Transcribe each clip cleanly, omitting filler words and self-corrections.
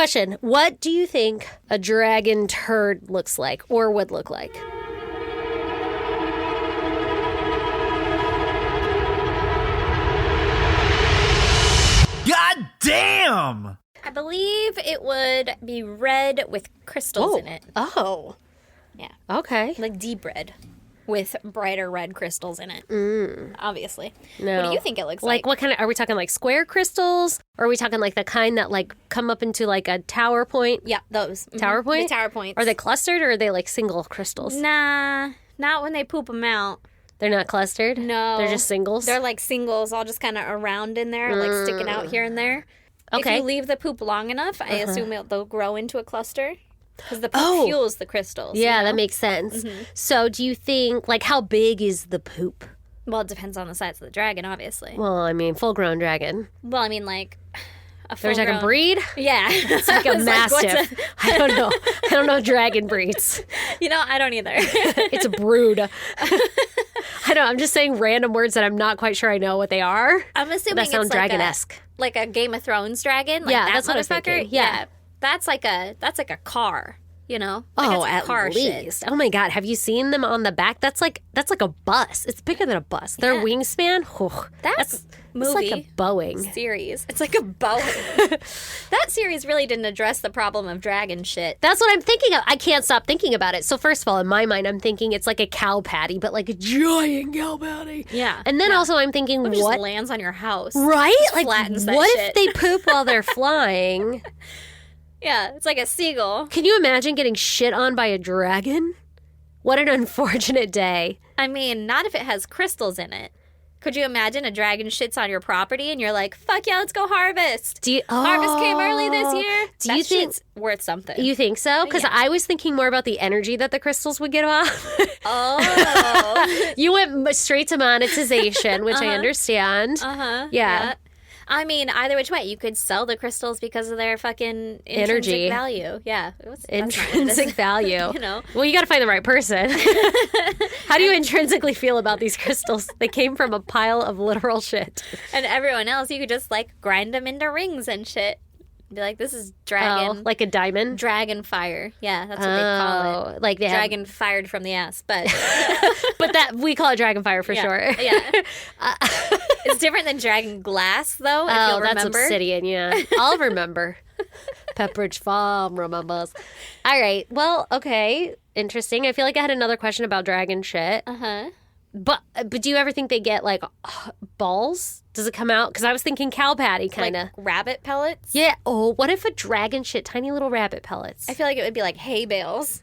Question. What do you think a dragon turd looks like or would look like? God damn! I believe it would be red with crystals in it. Oh. Yeah. Okay. Like deep red with brighter red crystals in it. Obviously. No. What do you think it looks Like what kind of, are we talking like square crystals? Or are we talking like the kind that like come up into like a tower point? Yeah, those. Tower point? The tower points. Are they clustered or are they like single crystals? Nah, not when they poop them out. They're not clustered? No. They're just singles? They're like singles, all just kind of around in there, like sticking out here and there. Okay. If you leave the poop long enough, I assume they'll grow into a cluster. Because the poop fuels the crystals. Yeah, you know? that makes sense. So do you think, like, how big is the poop? Well, it depends on the size of the dragon, obviously. Well, I mean, full-grown dragon. Well, I mean, like, a There's like full-grown... a breed? Yeah. It's like a mastiff. I don't know. I don't know dragon breeds. You know, I don't either. It's a brood. I know. I'm just saying random words that I'm not quite sure I know what they are. I'm assuming That sounds it's like dragon-esque. like a Game of Thrones dragon. Like Yeah, that that's what I was motherfucker. thinking. Yeah. That's like a car. You know? Like Oh, it's a at car least. shit. Oh my God. Have you seen them on the back? That's like a bus. It's bigger than a bus. Their Yeah. wingspan, whew, That's it's like a Boeing. series. It's like a Boeing. That series really didn't address the problem of dragon shit. That's what I'm thinking of. I can't stop thinking about it. So first of all, in my mind, I'm thinking it's like a cow patty, but like a giant cow patty. Yeah. And then yeah. also I'm thinking, It just what? lands on your house. Right? Just Like, flattens that what shit. if they poop while they're flying? Yeah, it's like a seagull. Can you imagine getting shit on by a dragon? What an unfortunate day. I mean, not if it has crystals in it. Could you imagine a dragon shits on your property and you're like, fuck yeah, let's go harvest. Harvest came early this year. Do you think shit's worth something? You think so? Because Yeah. I was thinking more about the energy that the crystals would give off. Oh. You went straight to monetization, which I understand. Uh-huh. Yeah. I mean, either which way, you could sell the crystals because of their fucking Energy. intrinsic value. Yeah. Intrinsic value. You know. Well, you got to find the right person. How do you intrinsically feel about these crystals? They came from a pile of literal shit. And everyone else, you could just, like, grind them into rings and shit. Be like, this is dragon. Oh, like a diamond? Dragon fire. Yeah, that's what they call it. Like they Dragon fired from the ass, but... But that we call it dragon fire for sure. Yeah. It's different than dragon glass, though, if you'll that's remember. obsidian, yeah. I'll remember. Pepperidge Farm remembers. All right. Well, okay. Interesting. I feel like I had another question about dragon shit. Uh-huh. But do you ever think they get, like, balls? Does it come out? Because I was thinking cow patty, kind of. Like rabbit pellets? Yeah. Oh, what if a dragon shit tiny little rabbit pellets? I feel like it would be like hay bales.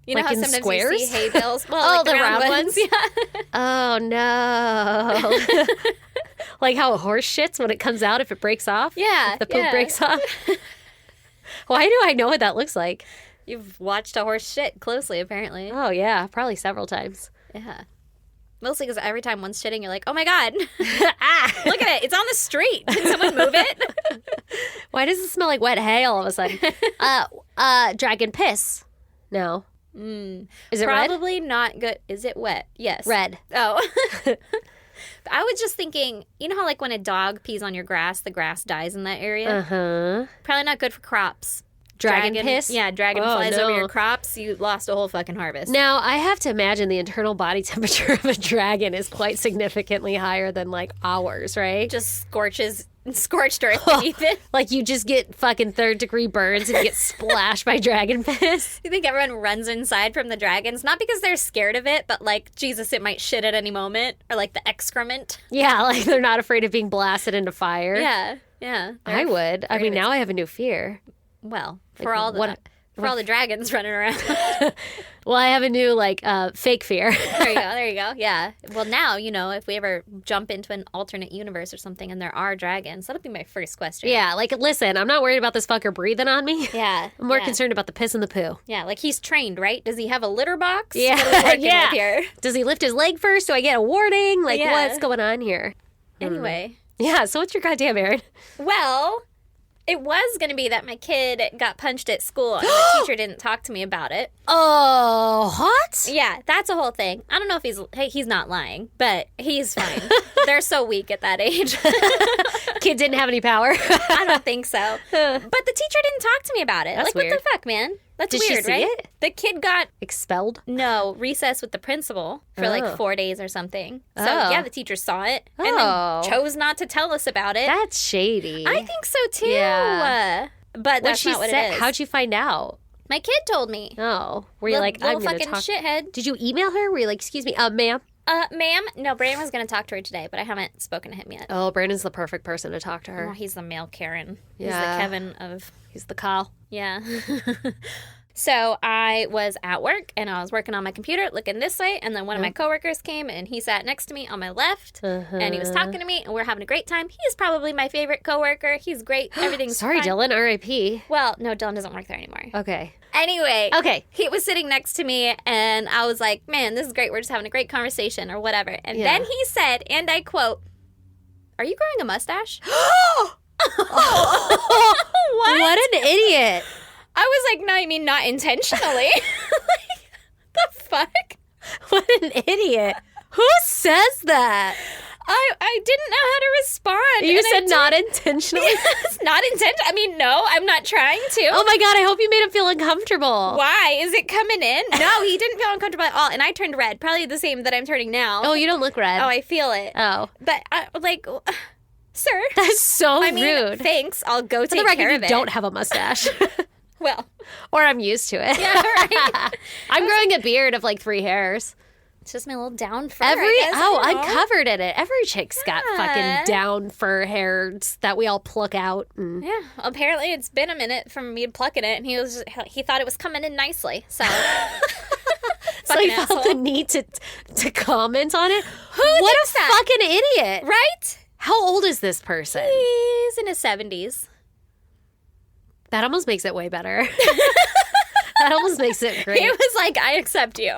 You Like know how in sometimes squares? you see hay bales? Well, Oh, like the round ones? Yeah. Oh, no. Like how a horse shits when it comes out if it breaks off? Yeah, If the poop yeah. breaks off? Why do I know what that looks like? You've watched a horse shit closely, apparently. Oh, yeah. Probably several times. Yeah. Mostly because every time one's shitting, you're like, oh my God, Ah! look at it. It's on the street. Can someone move it? Why does it smell like wet hay all of a sudden? Dragon piss. No. Is it red? Probably not good. Is it wet? Yes. Red. Oh. I was just thinking, you know how like when a dog pees on your grass, the grass dies in that area? Uh-huh. Probably not good for crops. Dragon piss? Yeah, dragon Oh, flies no. over your crops. You lost a whole fucking harvest. Now, I have to imagine the internal body temperature of a dragon is quite significantly higher than, like, ours, right? Just scorched earth beneath it. Like, you just get fucking third-degree burns and you get splashed by dragon piss. You think everyone runs inside from the dragons? Not because they're scared of it, but like, Jesus, it might shit at any moment. Or like the excrement. Yeah, like, they're not afraid of being blasted into fire. Yeah, yeah. I would. I mean, now I have a new fear. Well, Like, for all the dragons running around. Well, I have a new, like, fake fear. There you go. Yeah. Well, now, you know, if we ever jump into an alternate universe or something and there are dragons, that'll be my first question. Yeah, like, listen, I'm not worried about this fucker breathing on me. Yeah. I'm more yeah. concerned about the piss and the poo. Yeah, like he's trained, right? Does he have a litter box? Yeah, What are we working yeah. with here? Does he lift his leg first? Do I get a warning? Like, Yeah. what's going on here? Anyway. Yeah, so what's your goddamn errand? Well, it was going to be that my kid got punched at school and the teacher didn't talk to me about it. Oh, what? Yeah, that's a whole thing. I don't know if he's not lying, but he's fine. They're so weak at that age. kid didn't have any power. I don't think so. But the teacher didn't talk to me about it. That's like, weird. what the fuck, man? That's Did weird, she see right? it? The kid got Expelled? recess with the principal for like 4 days or something. So yeah, the teacher saw it and Oh. then chose not to tell us about it. That's shady. I think so too. Yeah. But that's not what it is. How'd you find out? My kid told me. Oh. Were you like, little I'm going to fucking talk? shithead. Did you email her? Were you like, excuse me, ma'am? Ma'am, no, Brandon was going to talk to her today, but I haven't spoken to him yet. Oh, Brandon's the perfect person to talk to her. Oh, he's the male Karen. Yeah. He's the Kevin of... He's the Kyle. Yeah. So I was at work, and I was working on my computer, looking this way, and then one of my coworkers came, and he sat next to me on my left, and he was talking to me, and we're having a great time. He's probably my favorite coworker. He's great. Everything's Sorry, fine. Dylan, R.I.P. Well, no, Dylan doesn't work there anymore. Okay. Anyway. Okay. He was sitting next to me, and I was like, man, this is great. We're just having a great conversation or whatever. And then he said, and I quote, "Are you growing a mustache?" What an idiot. I was like, no, I mean not intentionally. Like, the fuck? What an idiot. Who says that? I didn't know how to respond. You and said not intentionally? It's not intentional. I mean, no, I'm not trying to. Oh my God, I hope you made him feel uncomfortable. Why? Is it coming in? No, he didn't feel uncomfortable at all. And I turned red. Probably the same that I'm turning now. Oh, you don't look red. Oh, I feel it. Oh. But, like, sir. That's so I mean, rude. Thanks. I'll go For take the record, care you of it. don't have a mustache. Well. Or I'm used to it. Yeah, right. I'm growing a beard of like 3 hairs. It's just my little down fur, I guess. I'm covered in it. Every chick's got fucking down fur hairs that we all pluck out. And... Yeah, apparently it's been a minute from me plucking it, and he thought it was coming in nicely, so... So he Fucking felt the asshole. need to comment on it? Who What thinks a that? fucking idiot. Right? How old is this person? He's in his 70s. That almost makes it way better. That almost makes it great. He was like, I accept you.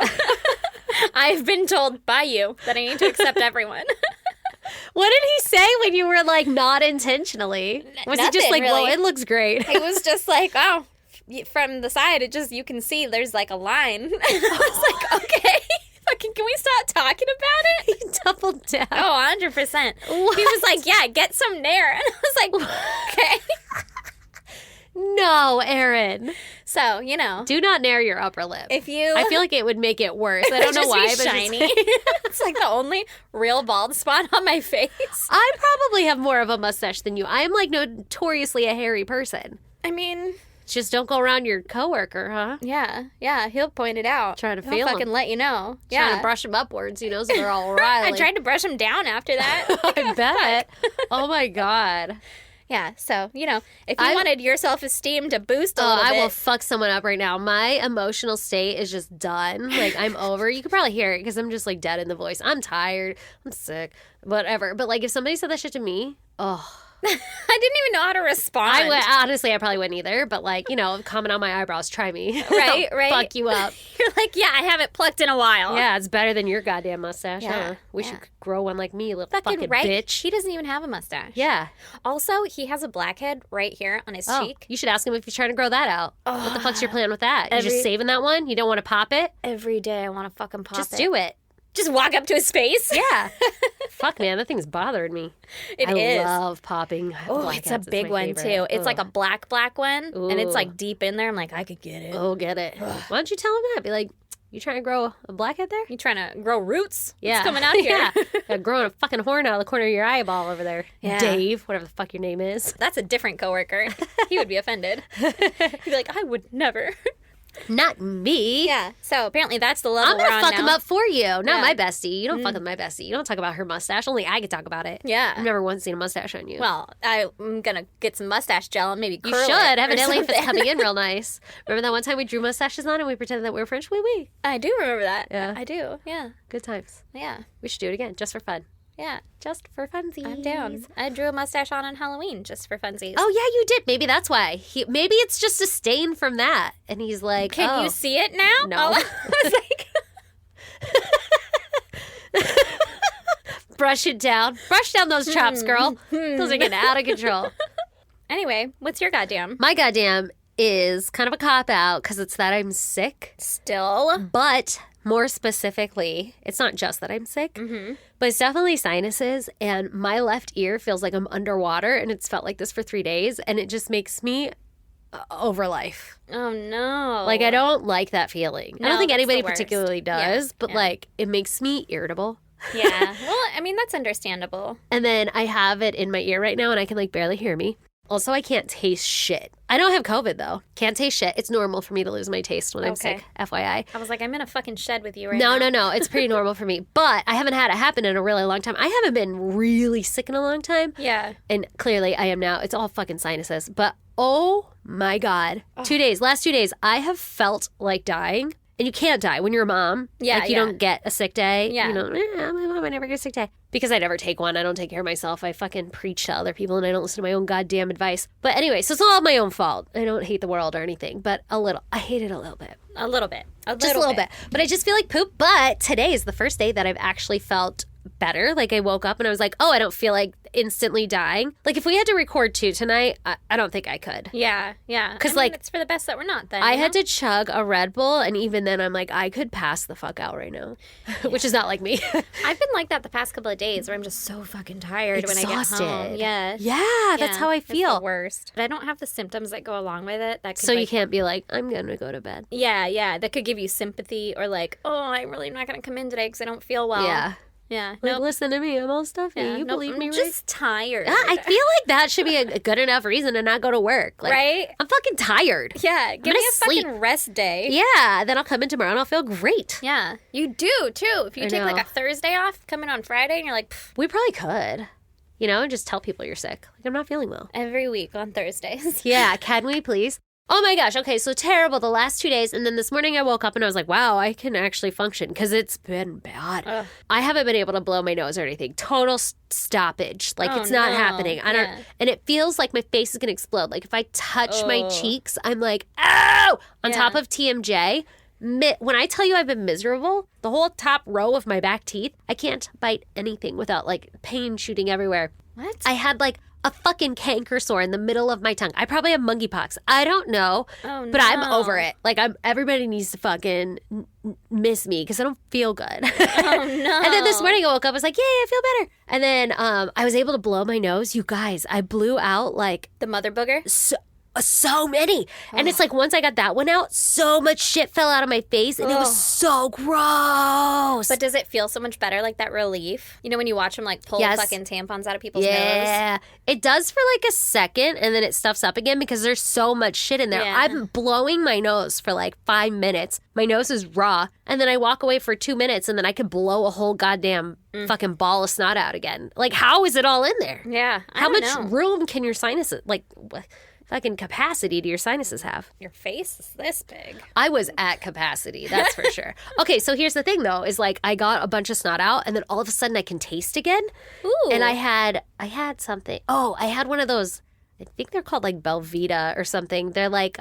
I've been told by you that I need to accept everyone. What did he say when you were like not intentionally? Was he just Nothing, like, well, really. it looks great? He was just like, oh, from the side, you can see there's like a line. I was like, okay, fucking, can we stop talking about it? He doubled down. Oh, 100%. He was like, yeah, get some nair. And I was like, okay. No, Aaron. So, Do not nair your upper lip. if you... I feel like it would make it worse. I don't know just why, be but shiny. It's like the only real bald spot on my face. I probably have more of a mustache than you. I am like notoriously a hairy person. I mean, Just don't go around your coworker, huh? yeah, he'll point it out. Trying to He'll feel 'em. fucking let you know. Trying Yeah. to brush them upwards, so they're all riley. I tried to brush him down after that. I bet. Oh my God. Yeah, so, if you wanted your self-esteem to boost a little I bit. will fuck someone up right now. My emotional state is just done. Like, I'm over. You can probably hear it because I'm just like dead in the voice. I'm tired. I'm sick. Whatever. But like, if somebody said that shit to me, I didn't even know how to respond. honestly, I probably wouldn't either. But like, comment on my eyebrows. Try me. Right, I'll right. Fuck you up. You're like, yeah, I haven't plucked in a while. Yeah, it's better than your goddamn mustache. Yeah, Huh? We yeah. should grow one like me, little fucking right. bitch. He doesn't even have a mustache. Yeah. Also, he has a blackhead right here on his cheek. You should ask him if he's trying to grow that out. What the fuck's your plan with that? You just Every- saving that one? You don't want to pop it? Every day I want to fucking pop Just it. do it. Just walk up to his face. Yeah. Fuck, man, that thing's bothered me. It I is. love popping. Oh, it's a big one, too. It's like a black one, and it's like deep in there. I'm like, I could get it. Oh, get it. Why don't you tell him that? Be like, you trying to grow a blackhead there? You trying to grow roots? Yeah. It's coming out here. Yeah. Growing a fucking horn out of the corner of your eyeball over there. Yeah. Dave, whatever the fuck your name is. That's a different coworker. He would be offended. He'd be like, I would never. Not me. Yeah. So apparently that's the level I'm we're gonna on fuck now. him up for you. Not Yeah. my bestie. You don't fuck with my bestie. You don't talk about her mustache. Only I can talk about it. Yeah. I've never once seen a mustache on you. Well, I'm going to get some mustache gel and maybe You curl should, it or evidently, if it's something. coming in real nice. Remember that one time we drew mustaches on and we pretended that we were French? Oui, oui. I do remember that. Yeah. I do. Yeah. Good times. Yeah. We should do it again, just for fun. Yeah. Just for funsies. I'm down. I drew a mustache on Halloween just for funsies. Oh, yeah, you did. Maybe that's why. Maybe it's just a stain from that. And he's like, Can you see it now? No. Oh, I was like... Brush it down. Brush down those chops, girl. Those are getting out of control. Anyway, what's your goddamn? My goddamn is kind of a cop-out because it's that I'm sick. Still? But more specifically, it's not just that I'm sick, but it's definitely sinuses. And my left ear feels like I'm underwater, and it's felt like this for 3 days. And it just makes me over life. Oh, no. Like, I don't like that feeling. No, I don't think that's anybody the worst. particularly does, but like, it makes me irritable. Yeah. Well, I mean, that's understandable. And then I have it in my ear right now, and I can like barely hear me. Also, I can't taste shit. I don't have COVID, though. Can't taste shit. It's normal for me to lose my taste when I'm sick, FYI. I was like, I'm in a fucking shed with you right now. No. It's pretty normal for me. But I haven't had it happen in a really long time. I haven't been really sick in a long time. Yeah. And clearly I am now. It's all fucking sinuses. But oh my God. 2 days. Last 2 days, I have felt like dying. And you can't die when you're a mom. Yeah, Like, you don't get a sick day. Yeah. You know, my mom, I never get a sick day. Because I never take one. I don't take care of myself. I fucking preach to other people, and I don't listen to my own goddamn advice. But anyway, so it's all my own fault. I don't hate the world or anything, but a little. I hate it a little bit. A little bit. Just a little bit. But I just feel like poop. But today is the first day that I've actually felt better. Like, I woke up and I was like, oh, I don't feel like instantly dying. Like, if we had to record 2 tonight, I don't think I could. Yeah. Because, like, it's for the best that we're not then. I had to chug a Red Bull, and even then I'm like, I could pass the fuck out right now, which is not like me. I've been like that the past couple of days where I'm just so fucking tired when I get home. Yeah. Yeah, that's how I feel. It's the worst. But I don't have the symptoms that go along with it. That could, so you can't be like, I'm going to go to bed. Yeah. That could give you sympathy, or like, oh, I'm really not going to come in today because I don't feel well. Yeah. Like, listen to me. I'm all stuffy. You believe me, I'm right? just tired. I feel like that should be a good enough reason to not go to work. Like, right? I'm fucking tired. Yeah. Give me a sleep. fucking rest day. Yeah. Then I'll come in tomorrow and I'll feel great. Yeah. You do, too. If you take like a Thursday off, come in on Friday, and you're like, we probably could. You know, and just tell people you're sick. Like, I'm not feeling well. Every week on Thursdays. Yeah. Can we please? Oh my gosh. Okay, so terrible the last 2 days. And then this morning I woke up and I was like, wow, I can actually function because it's been bad. Ugh. I haven't been able to blow my nose or anything. Total stoppage. Like, it's not happening. I don't, and it feels like my face is going to explode. Like, if I touch my cheeks, I'm like, ow! On top of TMJ. When I tell you I've been miserable, the whole top row of my back teeth, I can't bite anything without like pain shooting everywhere. What? I had like a fucking canker sore in the middle of my tongue. I probably have monkeypox. I don't know, but I'm over it. Like, everybody needs to fucking miss me because I don't feel good. Oh, no. And then this morning I woke up, I was like, yay, I feel better. And then I was able to blow my nose. You guys, I blew out like the mother booger? so many. And it's like, once I got that one out, so much shit fell out of my face, and it was so gross. But does it feel so much better, like that relief? You know, when you watch them like pull fucking tampons out of people's nose? Yeah. It does for like a second, and then it stuffs up again because there's so much shit in there. Yeah. I'm blowing my nose for like 5 minutes. My nose is raw, and then I walk away for 2 minutes, and then I could blow a whole goddamn fucking ball of snot out again. Like, how is it all in there? Yeah. How much room can your sinuses, like, fucking capacity do your sinuses have? Your face is this big. I was at capacity, that's for sure. Okay, so here's the thing, though, is like, I got a bunch of snot out, and then all of a sudden I can taste again. Ooh. And I had something. Oh, I had one of those, I think they're called like Belvita or something. They're like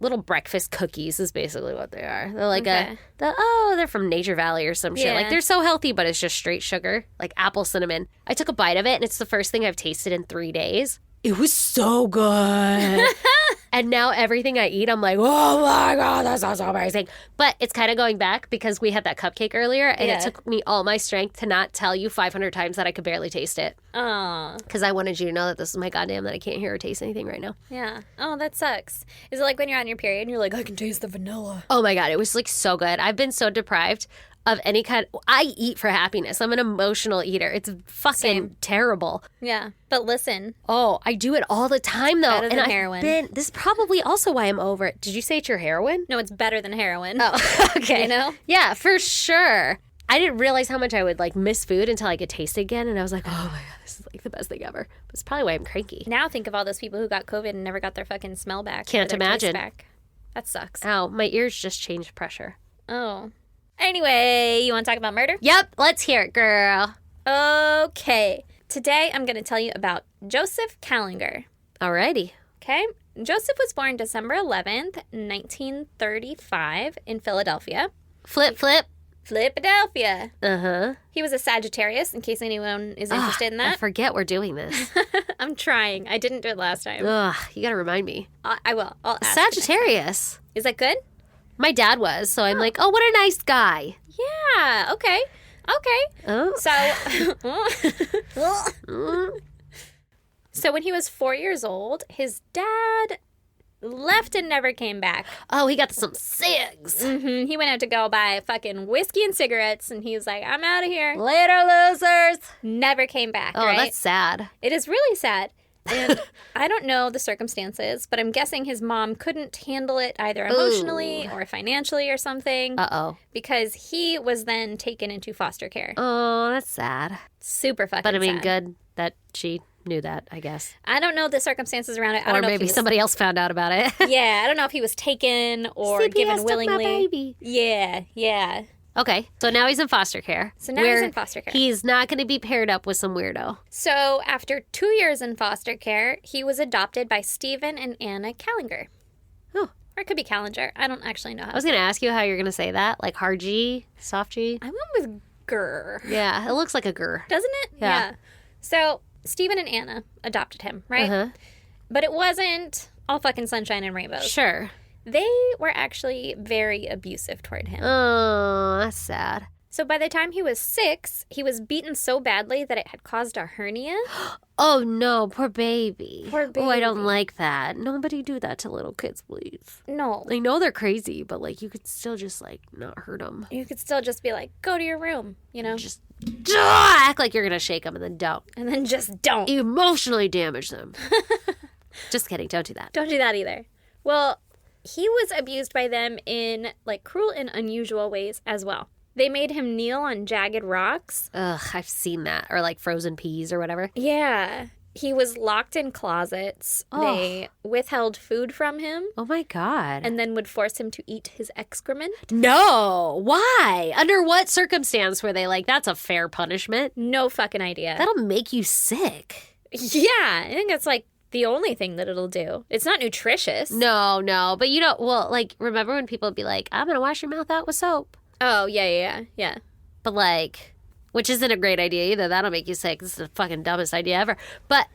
little breakfast cookies is basically what they are. They're like they're from Nature Valley or some shit. Like, they're so healthy, but it's just straight sugar, like apple cinnamon. I took a bite of it, and it's the first thing I've tasted in 3 days. It was so good. And now everything I eat, I'm like, oh my God, that sounds so amazing. But it's kind of going back because we had that cupcake earlier, and it took me all my strength to not tell you 500 times that I could barely taste it. Oh. Because I wanted you to know that this is my goddamn, that I can't hear or taste anything right now. Yeah. Oh, that sucks. Is it like when you're on your period and you're like, I can taste the vanilla? Oh my God, it was like so good. I've been so deprived of any kind. I eat for happiness. I'm an emotional eater. It's fucking terrible. Yeah. But listen. Oh, I do it all the time, though. Better than heroin. This is probably also why I'm over it. Did you say it's your heroin? No, it's better than heroin. Oh, okay. You know? Yeah, for sure. I didn't realize how much I would like miss food until I could taste it again, and I was like, oh my God, this is like the best thing ever. But it's probably why I'm cranky. Now think of all those people who got COVID and never got their fucking smell back. Can't imagine. Back. That sucks. Ow, my ears just changed pressure. Oh. Anyway, you want to talk about murder? Yep, let's hear it, girl. Okay. Today I'm going to tell you about Joseph Kallinger. Alrighty. Okay. Joseph was born December 11th, 1935 in Philadelphia. Philadelphia. Uh-huh. He was a Sagittarius, in case anyone is interested in I that. forget we're doing this. I'm trying. I didn't do it last time. Ugh, you gotta remind me. I will. I'll ask. Sagittarius. Is that good? My dad was, so I'm like, oh, what a nice guy. Yeah, okay. Oh. So when he was 4 years old, his dad left and never came back. Oh, he got some cigs. He went out to go buy fucking whiskey and cigarettes, and he was like, I'm out of here. Later, losers. Never came back, Oh, right? that's sad. It is really sad. And I don't know the circumstances, but I'm guessing his mom couldn't handle it either emotionally or financially or something. Uh-oh. Because he was then taken into foster care. Oh, that's sad. Super fucking But I mean, sad. good that she knew that, I guess. I don't know the circumstances around it. I Or don't know maybe if he was, somebody else found out about it. Yeah, I don't know if he was taken or CPS given took willingly. my baby. Yeah. Okay, so now he's in foster care. So now he's in foster care. He's not going to be paired up with some weirdo. So after 2 years in foster care, he was adopted by Stephen and Anna Callinger. Oh. Or it could be Callinger. I don't actually know how I was going to ask you how you're going to say that. Like hard G, soft G. I went with Gur. Yeah, it looks like a gur. Doesn't it? Yeah. So Stephen and Anna adopted him, right? Uh-huh. But it wasn't all fucking sunshine and rainbows. Sure. They were actually very abusive toward him. Oh, that's sad. So by the time he was 6, he was beaten so badly that it had caused a hernia. Oh, no, poor baby. Poor Oh, I don't baby. like that. Nobody do that to little kids, please. No. I know they're crazy, but, like, you could still just, like, not hurt them. You could still just be like, go to your room, you know? Just act like you're going to shake them and then don't. And then just don't. Emotionally damage them. Just kidding. Don't do that. Don't do that either. Well, he was abused by them in, like, cruel and unusual ways as well. They made him kneel on jagged rocks. Ugh, I've seen that. Or, like, frozen peas or whatever. Yeah. He was locked in closets. Oh. They withheld food from him Oh, my God. and then would force him to eat his excrement. No. Why? Under what circumstance were they like, that's a fair punishment? No fucking idea. That'll make you sick. Yeah, I think that's, like, the only thing that it'll do. It's not nutritious. No. But you don't, well, like, remember when people would be like, I'm going to wash your mouth out with soap? Oh, yeah. But, like, which isn't a great idea either. That'll make you sick. This is the fucking dumbest idea ever. But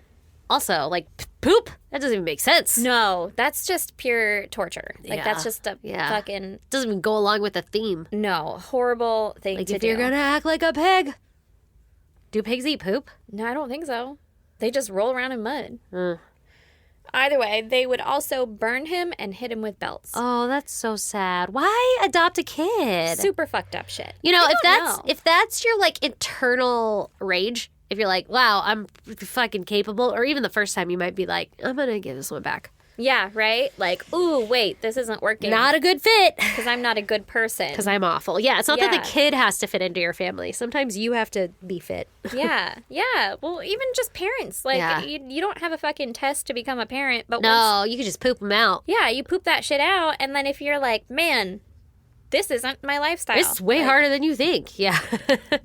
also, like, poop? That doesn't even make sense. No, that's just pure torture. Like, Yeah. that's just a fucking... Doesn't even go along with the theme. No, horrible thing Like, to if do. you're going to act like a pig. Do pigs eat poop? No, I don't think so. They just roll around in mud. Mm. Either way, they would also burn him and hit him with belts. Oh, that's so sad. Why adopt a kid? Super fucked up shit. You know, I don't know. if that's your like internal rage, if you're like, wow, I'm fucking capable, or even the first time you might be like, I'm gonna give this one back. Yeah, right? Like, ooh, wait, this isn't working. Not a good fit. Because I'm not a good person. Because I'm awful. Yeah, it's not that Yeah. the kid has to fit into your family. Sometimes you have to be fit. Yeah. Well, even just parents. Like, Yeah. you don't have a fucking test to become a parent, but once, No, you can just poop them out. yeah, you poop that shit out, and then if you're like, man, this isn't my lifestyle. It's way like, harder than you think. Yeah.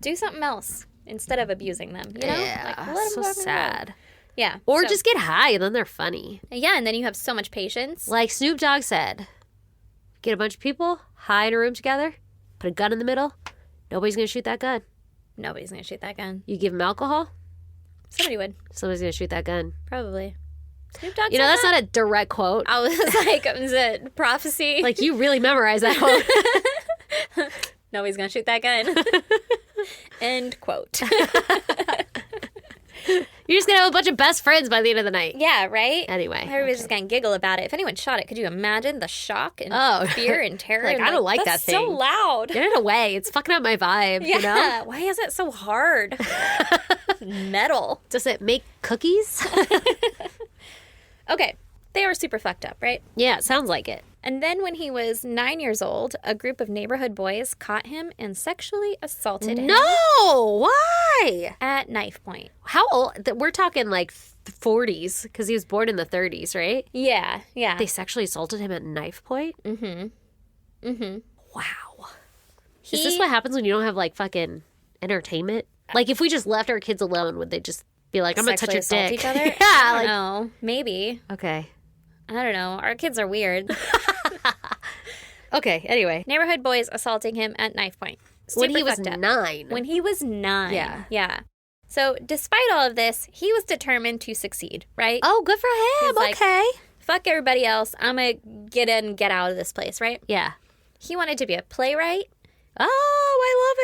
Do something else instead of abusing them, you know? Yeah, Like, let 'em so fucking roll. sad. Yeah. Or so- just get high and then they're funny. Yeah, and then you have so much patience. Like Snoop Dogg said, get a bunch of people high in a room together, put a gun in the middle. Nobody's going to shoot that gun. Nobody's going to shoot that gun. You give them alcohol, Somebody would. somebody's going to shoot that gun. Probably. Snoop Dogg You know, said that's that? not a direct quote. I was like, is it prophecy? Like, you really memorize that quote. Nobody's going to shoot that gun. End quote. You're just going to have a bunch of best friends by the end of the night. Yeah, right? Anyway. Everybody's just going to giggle about it. If anyone shot it, could you imagine the shock and Oh. fear and terror? Like, and I don't like that that's so thing. loud. Get it away. It's fucking up my vibe, Yeah. you know? Why is it so hard? Metal. Does it make cookies? Okay. They were super fucked up, right? Yeah, it sounds like it. And then when he was 9 years old, a group of neighborhood boys caught him and sexually assaulted him No! Why? at knife point. How old? We're talking like 40s, because he was born in the 30s, right? Yeah. They sexually assaulted him at knife point? Mm-hmm. Wow. Is this what happens when you don't have like fucking entertainment? Like if we just left our kids alone, would they just be like, I'm going to touch your Sexually dick? assault each other? Yeah. I don't Like, know. Maybe. okay. I don't know. Our kids are weird. Okay, anyway. Neighborhood boys assaulting him at knife point. When he Super was fucked up. 9. When he was 9. Yeah. Yeah. So despite all of this, he was determined to succeed, right? Oh, good for him. He's like- Okay. Fuck everybody else. I'm going to get in and get out of this place, right? Yeah. He wanted to be a playwright. Oh,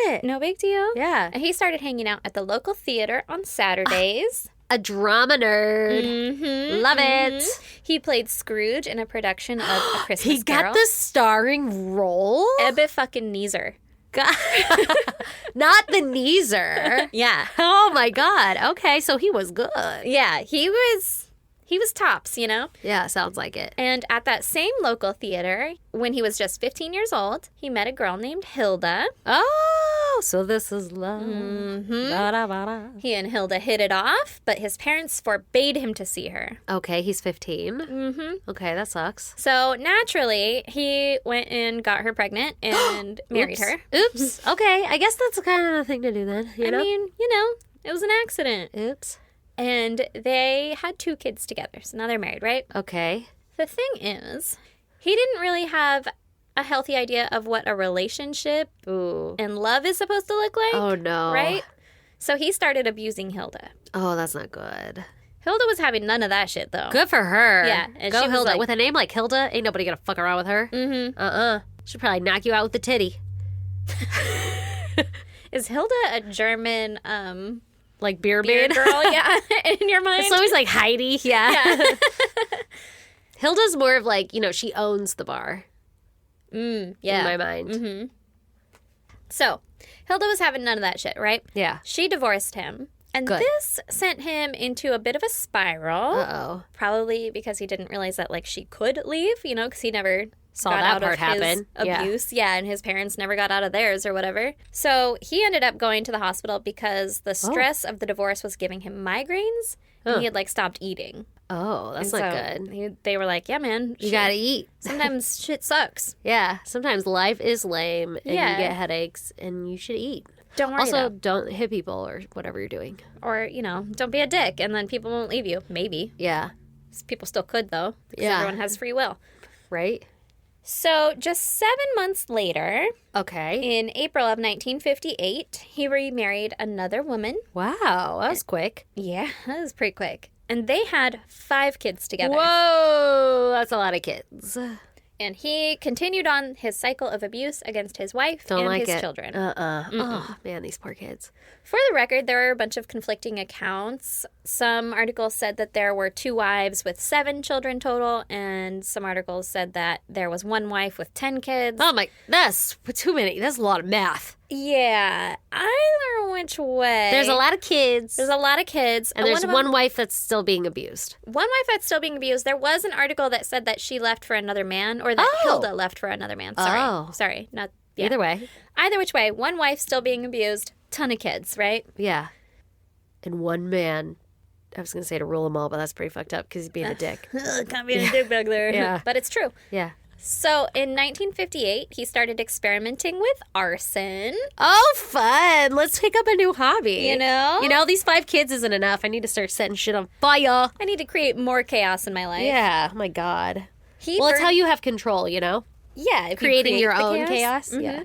I love it. No big deal. Yeah. And he started hanging out at the local theater on Saturdays. A drama nerd. Mm-hmm, Love it. He played Scrooge in a production of A Christmas He got Carol. the starring role? Ebe-fuckin-nezer. Not the Nezer. Yeah. Oh my God. Okay, so he was good. Yeah, he was tops, you know? Yeah, sounds like it. And at that same local theater, when he was just 15 years old, he met a girl named Hilda. Oh, so this is love. Mm-hmm. Ba-da-ba-da. He and Hilda hit it off, but his parents forbade him to see her. Okay, he's 15. Mm-hmm. Okay, that sucks. So naturally, he went and got her pregnant and married her. Oops. Okay, I guess that's kind of the thing to do then. You know? I mean, it was an accident. Oops. And they had 2 kids together. So now they're married, right? Okay. The thing is, he didn't really have a healthy idea of what a relationship Ooh. and love is supposed to look like. Oh, no. Right? So he started abusing Hilda. Oh, that's not good. Hilda was having none of that shit, though. Good for her. Yeah, and Go she was Hilda. like- With a name like Hilda, ain't nobody gonna fuck around with her. Mm-hmm. She'll probably knock you out with the titty. Is Hilda a German Like beer beard beard. girl? Yeah, in your mind? It's always like Heidi. Yeah. Yeah. Hilda's more of like, she owns the bar Yeah. in my mind. Mm-hmm. So, Hilda was having none of that shit, right? Yeah. She divorced him. And Good. this sent him into a bit of a spiral. Uh-oh. Probably because he didn't realize that, like, she could leave, because he never Saw got that out part of his happen. Yeah. abuse. Yeah, and his parents never got out of theirs or whatever. So he ended up going to the hospital because the stress of the divorce was giving him migraines. And he had, like, stopped eating. Oh, that's And not so good. they were like, yeah, man. You gotta eat. Sometimes shit sucks. Yeah. Sometimes life is lame and Yeah. you get headaches and you should eat. Don't worry, Also, though. don't hit people or whatever you're doing. Or, don't be a dick, and then people won't leave you. Maybe. Yeah. People still could, though, because Yeah. everyone has free will. Right? So, just 7 months later, Okay. in April of 1958, he remarried another woman. Wow. That was quick. Yeah, that was pretty quick. And they had 5 kids together. Whoa. That's a lot of kids. And he continued on his cycle of abuse against his wife Don't and like his it. children. Oh, man, these poor kids. For the record, there are a bunch of conflicting accounts. Some articles said that there were 2 wives with 7 children total, and some articles said that there was 1 wife with 10 kids. Oh, my. That's too many. That's a lot of math. Yeah, either which way. There's a lot of kids. There's a lot of kids. And there's of one them- wife that's still being abused. one wife that's still being abused. There was an article that said that she left for another man, or that Oh. Hilda left for another man. Sorry. Oh. Sorry. Not yeah. Either way. Either which way. One wife still being abused. Ton of kids, right? Yeah. And one man, I was going to say to rule them all, but that's pretty fucked up because he's being a dick. Can't be a dick burglar. Yeah. But it's true. Yeah. So in 1958, he started experimenting with arson. Oh, fun. Let's pick up a new hobby. You know? These 5 kids isn't enough. I need to start setting shit on fire. I need to create more chaos in my life. Yeah. Oh, my God. He Well, it's burned- how you have control, Yeah. If you Creating create your the own chaos. Mhm. Yeah.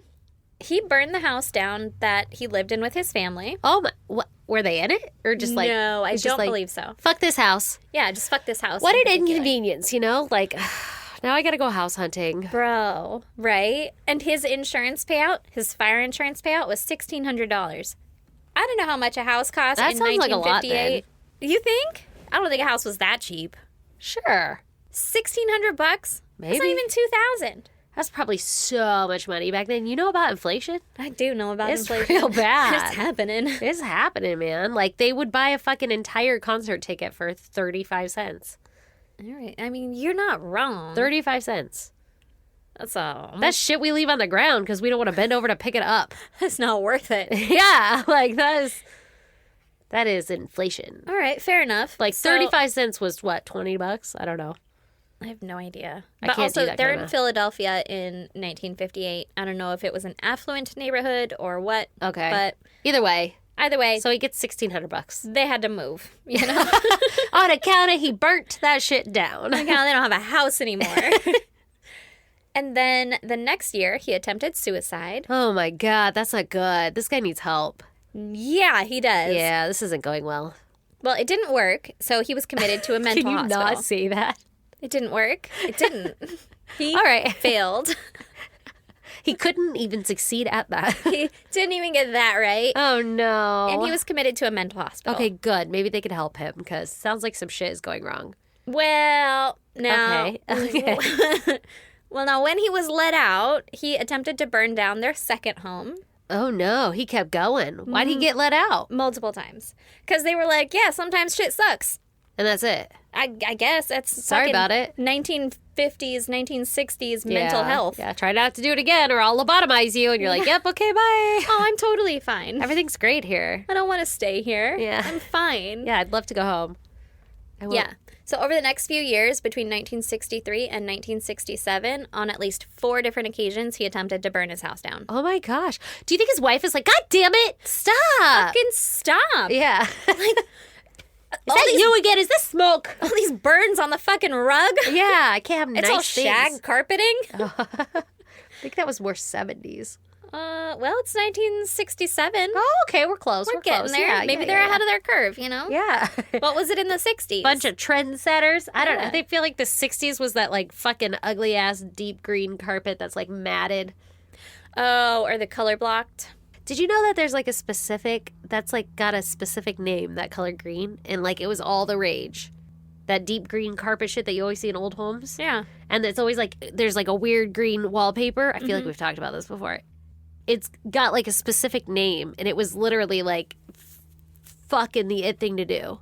He burned the house down that he lived in with his family. Oh, my. What? Were they in it? Or just like. No, I it's just don't believe so. Fuck this house. Yeah, just fuck this house. What in an particular. inconvenience, Like, now I got to go house hunting. Bro, right? And his insurance payout, his fire insurance payout was $1,600. I don't know how much a house cost That in sounds like a lot, 1958. You think? I don't think a house was that cheap. Sure. $1,600 bucks? Maybe. That's not even $2,000. That's probably so much money back then. You know about inflation? I do know about It's inflation. real bad. It's happening. It's happening, man. Like, they would buy a fucking entire concert ticket for 35 cents. All right. I mean, you're not wrong. 35 cents. That's all. That's shit we leave on the ground because we don't want to bend over to pick it up. That's not worth it. Yeah, like, that is inflation. All right. Fair enough. Like, So- 35 cents was what, $20? I don't know. I have no idea. I But can't do also, that they're kind in of- Philadelphia in 1958. I don't know if it was an affluent neighborhood or what. Okay. But Either way. either way, So he gets $1,600. they had to move. You know, On account of he burnt that shit down. like how they don't have a house anymore. And then the next year, he attempted suicide. Oh my God, that's not good. This guy needs help. Yeah, he does. Yeah, this isn't going well. Well, it didn't work, so he was committed to a mental Can you hospital. not say that? It didn't work. It didn't. He All right. failed. He couldn't even succeed at that. He didn't even get that right. Oh, no. And he was committed to a mental hospital. Okay, good. Maybe they could help him because sounds like some shit is going wrong. Well, now... Okay. Well, now, when he was let out, he attempted to burn down their second home. Oh, no. He kept going. Why'd he get let out? Multiple times. Because they were like, yeah, sometimes shit sucks. And that's it. I guess that's Sorry about it. 1950s, 1960s mental health. Yeah, try not to do it again or I'll lobotomize you. And you're like, yep, okay, bye. Oh, I'm totally fine. Everything's great here. I don't want to stay here. Yeah. I'm fine. Yeah, I'd love to go home. Yeah. So over the next few years, between 1963 and 1967, on at least 4 different occasions, he attempted to burn his house down. Oh my gosh. Do you think his wife is like, God damn it, stop. Fucking stop. Yeah. Like, is that you again? Is this smoke? all these burns on the fucking rug? Yeah, I can't have It's nice all shag things. carpeting? I think that was more 70s. Well, it's 1967. Oh, okay, we're close. We're getting close. there. Yeah, Maybe they're ahead of their curve, you know? Yeah. What was it in the 60s? Bunch of trendsetters. I don't know. Yeah. They feel like the 60s was that like fucking ugly ass deep green carpet that's like matted. Oh, or the color blocked. Did you know that there's like a specific, that's like got a specific name, that color green? And like it was all the rage. That deep green carpet shit that you always see in old homes. Yeah. And it's always like, there's like a weird green wallpaper. I feel like we've talked about this before. It's got like a specific name and it was literally like fucking the it thing to do.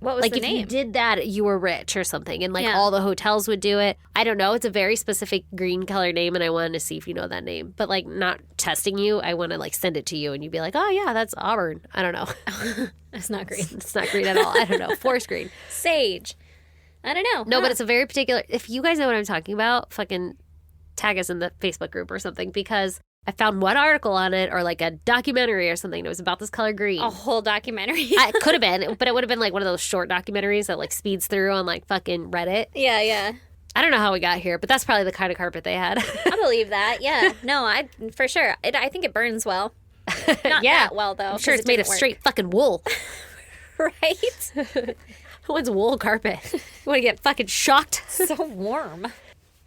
What was Like the if name? you did that, you were rich or something. And like Yeah. all the hotels would do it. I don't know. It's a very specific green color name and I wanted to see if you know that name. But like not testing you. I want to like send it to you and you'd be like, oh yeah, that's Auburn. I don't know. It's not green. It's not green at all. I don't know. Forest green. Sage. I don't know. No, but it's a very particular. If you guys know what I'm talking about, fucking tag us in the Facebook group or something because I found one article on it or like a documentary or something. It was about this color green. a whole documentary. It could have been, but it would have been like one of those short documentaries that like speeds through on like fucking Reddit. Yeah. I don't know how we got here, but that's probably the kind of carpet they had. I believe that. Yeah. No, I for sure. I think it burns well. Not Yeah. that well though. I'm sure 'cause it's made of doesn't straight fucking wool. work. Right? Who wants wool carpet? You want to get fucking shocked? So warm.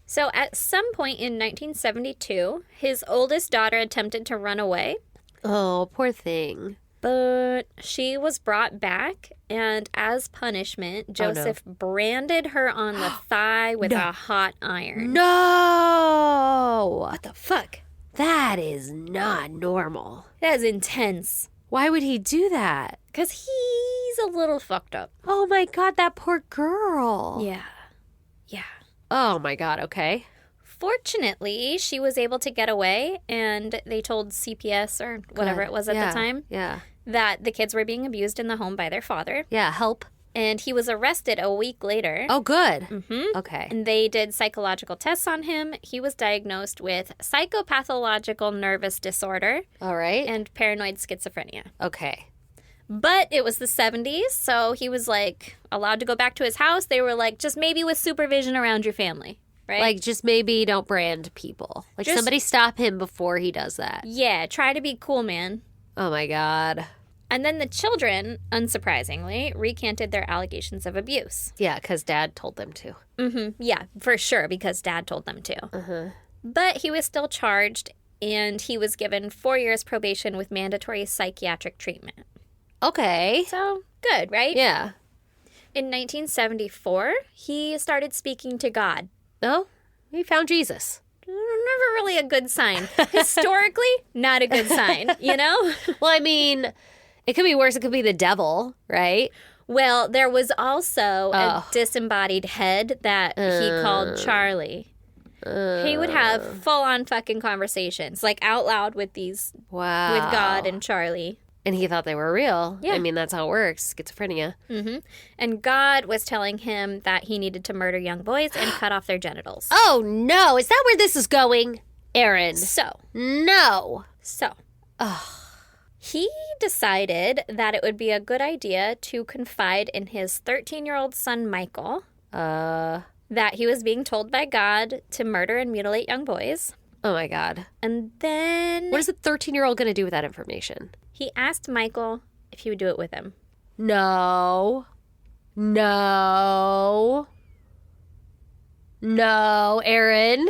So at some point in 1972, his oldest daughter attempted to run away, Oh, poor thing. but she was brought back, and as punishment, Joseph branded her on the thigh with a hot iron. No! What the fuck? That is not normal. That is intense. Why would he do that? Because he's a little fucked up. Oh my god, that poor girl. Yeah. Oh my god, okay. Fortunately, she was able to get away, and they told CPS or whatever Good. it was at Yeah. the time Yeah. that the kids were being abused in the home by their father. Yeah, help. And he was arrested a week later. Oh, good. Mm-hmm. Okay. And they did psychological tests on him. He was diagnosed with psychopathological nervous disorder All right. and paranoid schizophrenia. Okay. But it was the 70s, so he was like allowed to go back to his house. They were like, just maybe with supervision around your family, right? Like, just maybe don't brand people. Like, Just- somebody stop him before he does that. yeah, try to be cool, man. Oh my god. And then the children, unsurprisingly, recanted their allegations of abuse. Yeah, because dad told them to. Mm-hmm. Yeah, for sure, because dad told them to. Uh-huh. But he was still charged, and he was given 4 years probation with mandatory psychiatric treatment. Okay. So, good, right? Yeah. In 1974, he started speaking to God. Oh, he found Jesus. Never really a good sign. Historically, not a good sign, you know? Well, I mean, it could be worse. It could be the devil, right? Well, there was also a Oh. disembodied head that he called Charlie. He would have full-on fucking conversations, like out loud with Wow. with God and Charlie. And he thought they were real. Yeah. I mean, that's how it works. Schizophrenia. Mm-hmm. And God was telling him that he needed to murder young boys and cut off their genitals. Oh, no. Is that where this is going? Aaron. So, No. he decided that it would be a good idea to confide in his 13-year-old son, Michael, that he was being told by God to murder and mutilate young boys. Oh, my God. And then What is a 13-year-old going to do with that information? he asked Michael if he would do it with him. No. No. No, Aaron.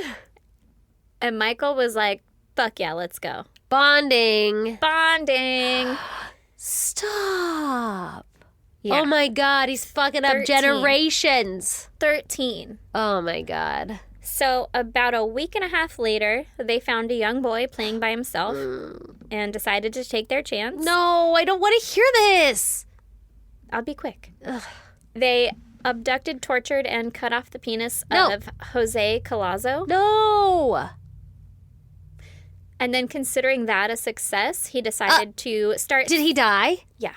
And Michael was like, Fuck yeah, let's go. Bonding. Bonding. Stop. Yeah. Oh my God, he's fucking up 13. generations. 13. Oh my God. So about a week and a half later, they found a young boy playing by himself and decided to take their chance. No, I don't want to hear this. I'll be quick. Ugh. They abducted, tortured, and cut off the penis of Jose Colazo. No. And then, considering that a success, he decided to start... Did he die? Yeah.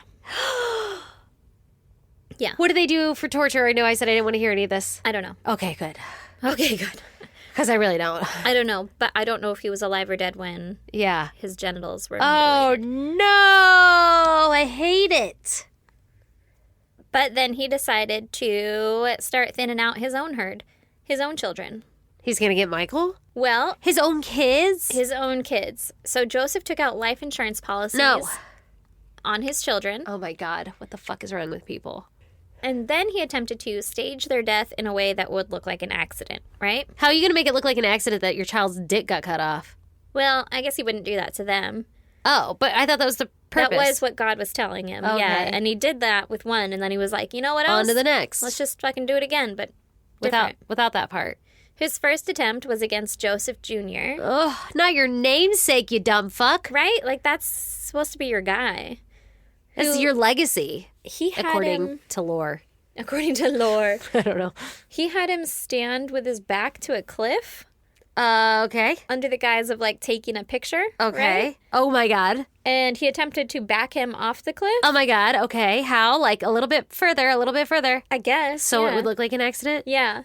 Yeah. What did they do for torture? I know I said I didn't want to hear any of this. I don't know. Okay, good. Okay, good. Because I really don't. I don't know, but I don't know if he was alive or dead when his genitals were Oh, mutilated. no. I hate it. But then he decided to start thinning out his own herd, his own children. He's going to get Michael? Well, His own kids? his own kids. So Joseph took out life insurance policies on his children. Oh, my God. What the fuck is wrong with people? And then he attempted to stage their death in a way that would look like an accident, right? How are you going to make it look like an accident that your child's dick got cut off? Well, I guess he wouldn't do that to them. Oh, but I thought that was the purpose. That was what God was telling him. Okay. Yeah, and he did that with one, and then he was like, you know what else? On to the next. Let's just fucking do it again, but different. Without that part. His first attempt was against Joseph Jr. Oh, not your namesake, you dumb fuck. Right? Like, that's supposed to be your guy. That's Who- your legacy, He had according him, to lore. according to lore, I don't know. he had him stand with his back to a cliff Okay. under the guise of, like, taking a picture. Okay. Right? Oh, my God. And he attempted to back him off the cliff, Oh, my God. Okay. How? Like, a little bit further, I guess. So yeah. it would look like an accident? Yeah.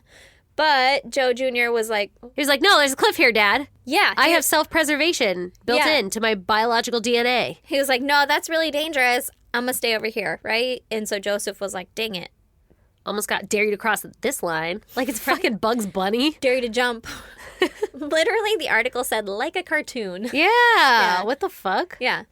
But Joe Jr. was like, He was like, no, there's a cliff here, Dad. yeah. I have self-preservation built Yeah. into my biological DNA. He was like, no, that's really dangerous. I'm going to stay over here, right? And so Joseph was like, dang it. Almost got dare you to cross this line. Like it's fucking Bugs Bunny. Dare you to jump. Literally, the article said, like a cartoon. Yeah. What the fuck? Yeah.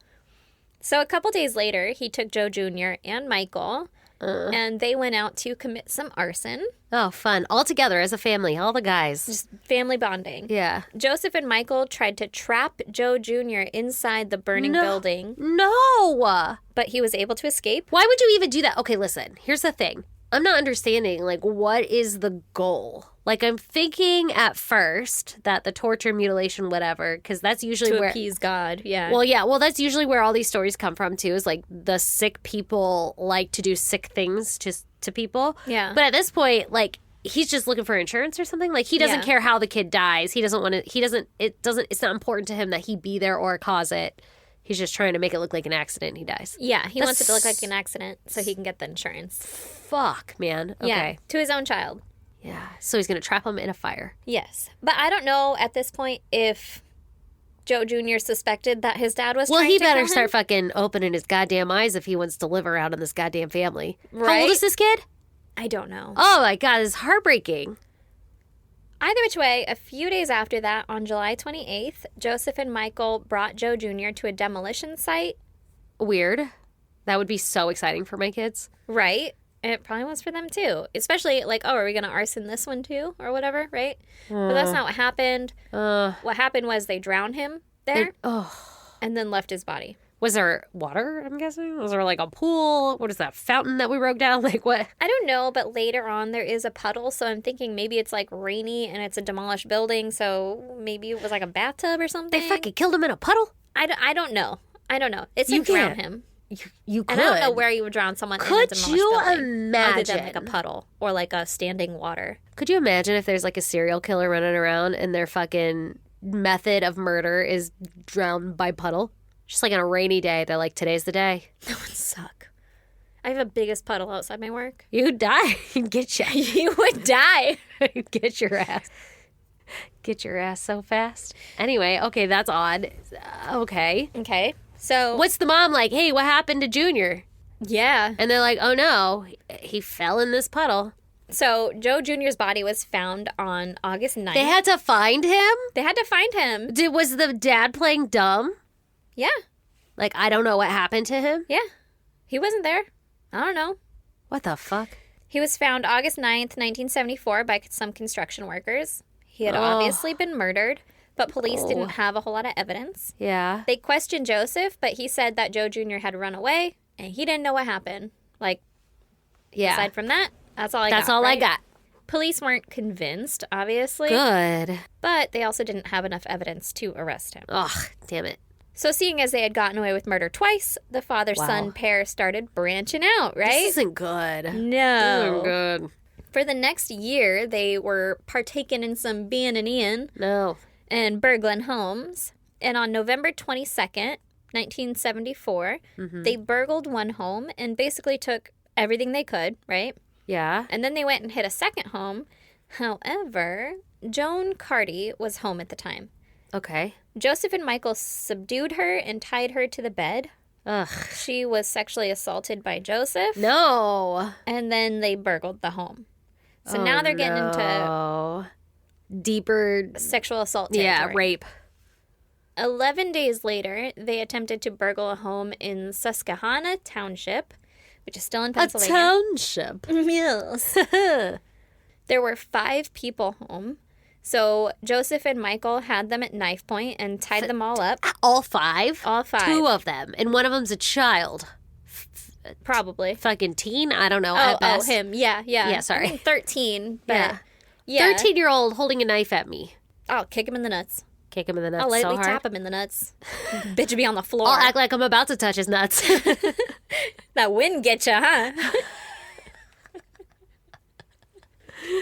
So a couple days later, he took Joe Jr. and Michael, and they went out to commit some arson. Oh, fun. All together as a family, all the guys. Just family bonding. Yeah. Joseph and Michael tried to trap Joe Jr. inside the burning building, No. but he was able to escape. Why would you even do that? Okay, listen. Here's the thing. I'm not understanding, like, what is the goal? Like, I'm thinking at first that the torture, mutilation, whatever, because that's usually To where... appease God, yeah. Well, yeah. Well, that's usually where all these stories come from, too, is, like, the sick people like to do sick things to people. Yeah. But at this point, like, he's just looking for insurance or something. Like, he doesn't Yeah. care how the kid dies. He doesn't want to... It's not important to him that he be there or cause it. He's just trying to make it look like an accident and he dies. Yeah, he wants it to look like That's- an accident so he can get the insurance. Fuck, man. Okay. Yeah, to his own child. Yeah. So he's going to trap him in a fire. Yes. But I don't know at this point if Joe Jr. suspected that his dad was Well, trying he to better kill him. start fucking opening his goddamn eyes if he wants to live around in this goddamn family. How Right? old is this kid? I don't know. Oh my God, it's heartbreaking. Either which way, a few days after that, on July 28th, Joseph and Michael brought Joe Jr. to a demolition site. Weird. That would be so exciting for my kids. Right? And it probably was for them too. Especially like, oh, are we going to arson this one too? Or whatever, right? But that's not what happened. What happened was they drowned him there and then left his body. Was there water, I'm guessing? Was there like a pool? What is that, fountain that we broke down? Like what? I don't know, but later on there is a puddle, so I'm thinking maybe it's like rainy and it's a demolished building, so maybe it was like a bathtub or something. They fucking killed him in a puddle? I don't know. I don't know. It said You drown can't. him. You could. And I don't know where you would drown someone in a Could demolished you building. Other than like a imagine? puddle or like a standing water. Could you imagine if there's like a serial killer running around and their fucking method of murder is drowned by puddle? Just like on a rainy day, they're like, today's the day. That would suck. I have the biggest puddle outside my work. You'd die. Get you. You would die. Get your ass. Get your ass so fast. Anyway, okay, that's odd. Okay. Okay. So What's the mom like? Hey, what happened to Junior? yeah. And they're like, oh no, he fell in this puddle. So Joe Jr.'s body was found on August 9th. They had to find him? They had to find him. Was the dad playing dumb? Yeah. Like, I don't know what happened to him? Yeah. He wasn't there. I don't know. What the fuck? He was found August 9th, 1974 by some construction workers. He had obviously been murdered. but police didn't have a whole lot of evidence. Yeah. They questioned Joseph, but he said that Joe Jr. had run away, and he didn't know what happened. Like, aside from that, that's all I got. That's all I got. Police weren't convinced, obviously. Good. But they also didn't have enough evidence to arrest him. Ugh, damn it. So seeing as they had gotten away with murder twice, the father-son pair started branching out, right? This isn't good. No. This isn't good. For the next year, they were partaking in some B&Ing No. and burgling homes. And on November 22nd, 1974, they burgled one home and basically took everything they could, right? Yeah. And then they went and hit a second home. However, Joan Carty was home at the time. Okay. Joseph and Michael subdued her and tied her to the bed. Ugh. She was sexually assaulted by Joseph. No. And then they burgled the home. So now they're getting into deeper sexual assault territory. Yeah, rape. 11 days later, they attempted to burgle a home in Susquehanna Township, which is still in Pennsylvania. A township. Yes. There were 5 people home. So Joseph and Michael had them at knife point and tied them all up. All 5? All 5. 2 of them. And one of them's a child. Probably. Fucking teen? I don't know. Oh, him. Yeah. Yeah, sorry. I mean, 13. But Yeah. yeah. 13-year-old holding a knife at me. I'll kick him in the nuts. Kick him in the nuts I'll lightly so hard. tap him in the nuts. Bitch will be on the floor. I'll act like I'm about to touch his nuts. That wind get you, huh?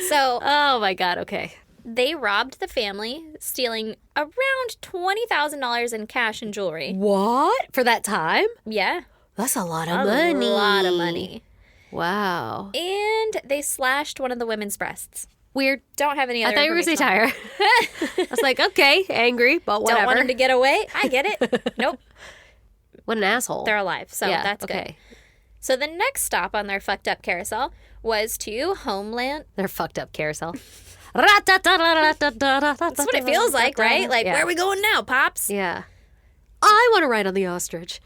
So Oh, my God. Okay. they robbed the family, stealing around $20,000 in cash and jewelry. What? For that time? Yeah. That's a lot of money. A lot of money. Wow. And they slashed one of the women's breasts. Weird. Don't have any I other thought you were going to say information tire. I was like, okay, angry, but whatever. Don't want him to get away? I get it. Nope. What an asshole. They're alive, so yeah, that's okay. good. So the next stop on their fucked up carousel was to Homeland. They're fucked up carousel. That's what it feels like, right? Like, yeah. where are we going now, Pops? Yeah. I want to ride on the ostrich.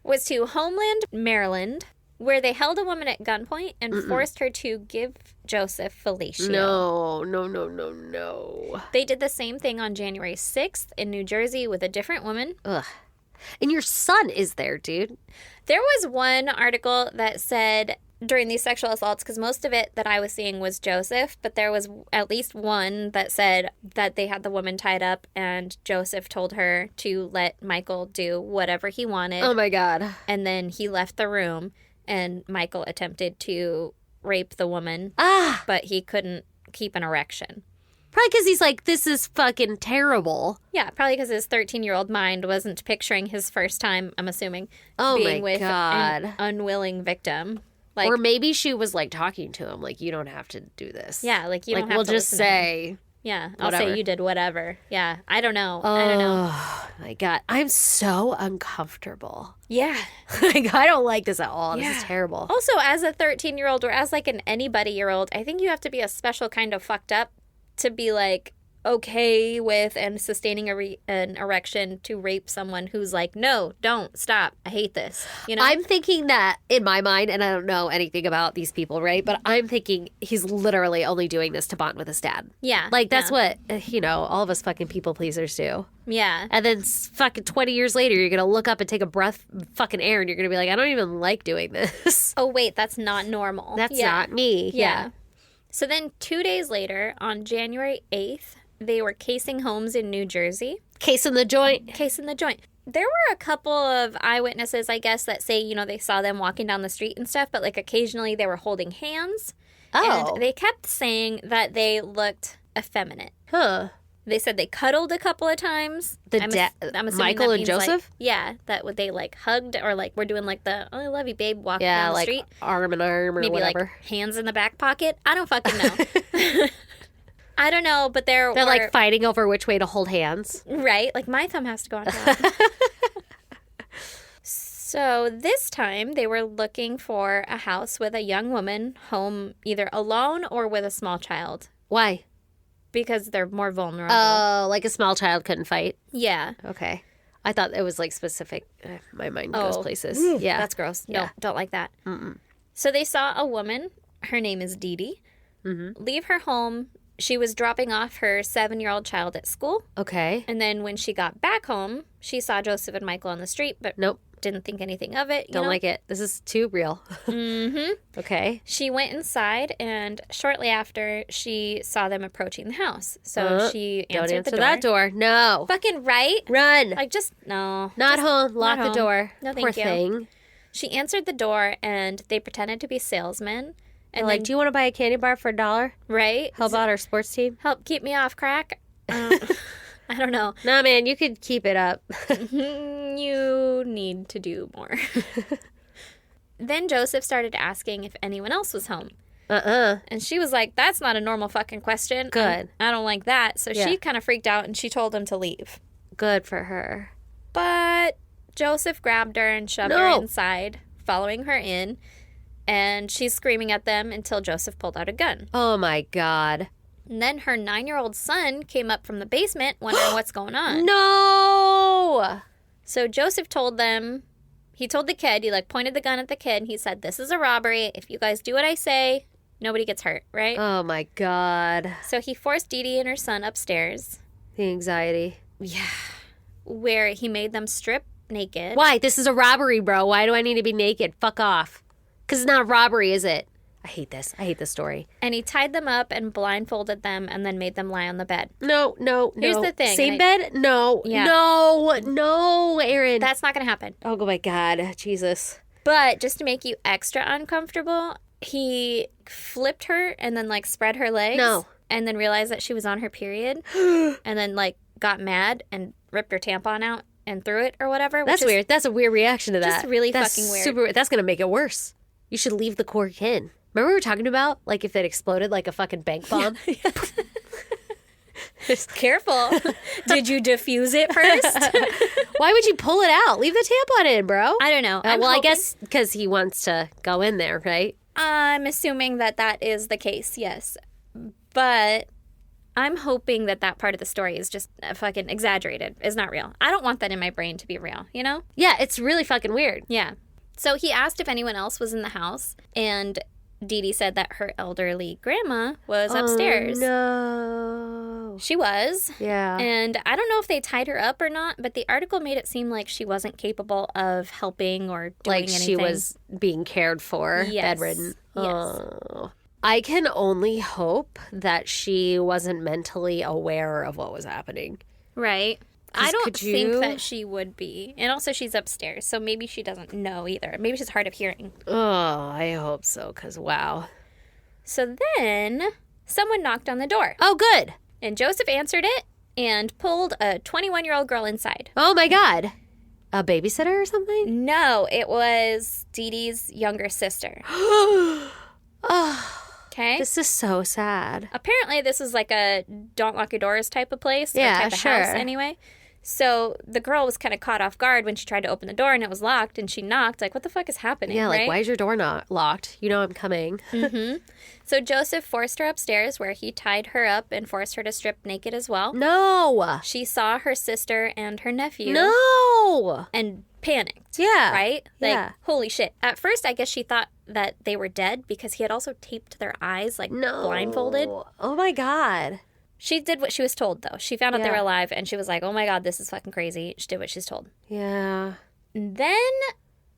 Was to Homeland, Maryland, where they held a woman at gunpoint and forced her to give Joseph fellatio. No. They did the same thing on January 6th in New Jersey with a different woman. Ugh. And your son is there, dude. There was one article that said during these sexual assaults, because most of it that I was seeing was Joseph, but there was at least one that said that they had the woman tied up and Joseph told her to let Michael do whatever he wanted. Oh, my God. And then he left the room and Michael attempted to rape the woman, but he couldn't keep an erection. Probably because he's like, this is fucking terrible. Yeah, probably because his 13-year-old mind wasn't picturing his first time, I'm assuming, Oh, being my with God. an unwilling victim. Like, or maybe she was like talking to him, like, you don't have to do this. yeah, like you don't like, have we'll to just listen to him. say. Yeah, I'll whatever. say you did whatever. Yeah, I don't know. I don't know. Oh, my God. I'm so uncomfortable. Yeah. Like, I don't like this at all. This Yeah. is terrible. Also, as a 13-year-old or as like an anybody-year-old, I think you have to be a special kind of fucked up to be like okay with and sustaining an erection to rape someone who's like, no, don't, stop, I hate this. You know? I'm thinking that in my mind, and I don't know anything about these people, right? But I'm thinking he's literally only doing this to bond with his dad. Yeah. Like, that's yeah. what, all of us fucking people pleasers do. Yeah. And then fucking 20 years later, you're going to look up and take a breath fucking air, and you're going to be like, I don't even like doing this. Oh, wait, that's not normal. That's Yeah. not me. Yeah. So then 2 days later, on January 8th, they were casing homes in New Jersey. Case in the joint. Case in the joint. There were a couple of eyewitnesses, I guess, that say, they saw them walking down the street and stuff, but like occasionally they were holding hands. Oh. And they kept saying that they looked effeminate. Huh. They said they cuddled a couple of times. I'm assuming Michael that and means, Joseph? yeah, that would they like hugged or like we're doing like the oh, I love you, babe, walking Yeah, down the like street. arm in arm or Maybe whatever. like hands in the back pocket. I don't fucking know. I don't know, but They're like fighting over which way to hold hands. right. Like my thumb has to go on top. So this time they were looking for a house with a young woman home either alone or with a small child Why? because they're more vulnerable. Oh, like a small child couldn't fight. Yeah. Okay. I thought it was like specific. My mind goes places. Yeah. That's gross. No, Yeah. don't like that. So they saw a woman, her name is Dee Dee, leave her home she was dropping off her 7-year-old child at school. Okay. And then when she got back home, she saw Joseph and Michael on the street, but Nope. didn't think anything of it. Don't like it. This is too real. Mm-hmm. Okay. She went inside, and shortly after, she saw them approaching the house. So she answered Don't answer the door. that door. No. Fucking right. Run. Like, just, no. Not Just home. Lock not the home. door. No, Poor thank you. thing. She answered the door, and they pretended to be salesmen. And And like, then, do you want to buy a candy bar for $1? right? Help out our sports team? Help keep me off crack? I don't know. Nah, man, you could keep it up. You need to do more. Then Joseph started asking if anyone else was home. And she was like, that's not a normal fucking question. Good. I don't like that. So Yeah. she kind of freaked out and she told him to leave. Good for her. But Joseph grabbed her and shoved her inside, following her in. And she's screaming at them until Joseph pulled out a gun. Oh, my God. And then her 9-year-old son came up from the basement wondering what's going on. No! So Joseph told them, he told the kid, he like pointed the gun at the kid, and he said, this is a robbery. If you guys do what I say, nobody gets hurt, right? Oh, my God. So he forced Dee Dee and her son upstairs. The anxiety. Yeah. Where he made them strip naked. Why? This is a robbery, bro. Why do I need to be naked? Fuck off. Because it's not a robbery, is it? I hate this. I hate this story. And he tied them up and blindfolded them and then made them lie on the bed. No. Here's the thing. Same bed? No. Yeah. No, Aaron. That's not going to happen. Oh, my God. Jesus. But just to make you extra uncomfortable, he flipped her and then like spread her legs. No. And then realized that she was on her period. And then like got mad and ripped her tampon out and threw it or whatever. That's weird. That's a weird reaction to that. Just really That's fucking weird. Super, that's going to make it worse. You should leave the cork in. Remember we were talking about, like, if it exploded like a fucking bank bomb? Careful. Did you diffuse it first? Why would you pull it out? Leave the tampon in, bro. I don't know. I guess because he wants to go in there, right? I'm assuming that is the case, yes. But I'm hoping that part of the story is just fucking exaggerated. It's not real. I don't want that in my brain to be real, you know? Yeah, it's really fucking weird. Yeah. So he asked if anyone else was in the house, and Dee Dee said that her elderly grandma was upstairs. Oh, no. She was. Yeah. And I don't know if they tied her up or not, but the article made it seem like she wasn't capable of helping or doing Like anything. she was being cared for, Yes. bedridden. Yes. Oh. I can only hope that she wasn't mentally aware of what was happening. Right. I don't could think you- that she would be. And also she's upstairs, so maybe she doesn't know either. Maybe she's hard of hearing. Oh, I hope so, because wow. So then someone knocked on the door, Oh, good. and Joseph answered it and pulled a 21-year-old girl inside. Oh, my God. A babysitter or something? No, it was Dee Dee's younger sister. Oh, Okay? this is so sad. Apparently this is like a don't lock your doors type of place. Or Yeah, type of sure. house anyway. So the girl was kind of caught off guard when she tried to open the door and it was locked, and she knocked. Like, what the fuck is happening? Yeah, like, right? why is your door not locked? You know I'm coming. So Joseph forced her upstairs where he tied her up and forced her to strip naked as well. No. She saw her sister and her nephew No. and panicked. Yeah. Right? Like, Yeah. holy shit. At first, I guess she thought that they were dead because he had also taped their eyes, like, No. blindfolded. Oh, my God. She did what she was told, though. She found out they Yeah. were alive, and she was like, oh my God, this is fucking crazy. She did what she's told. Yeah. Then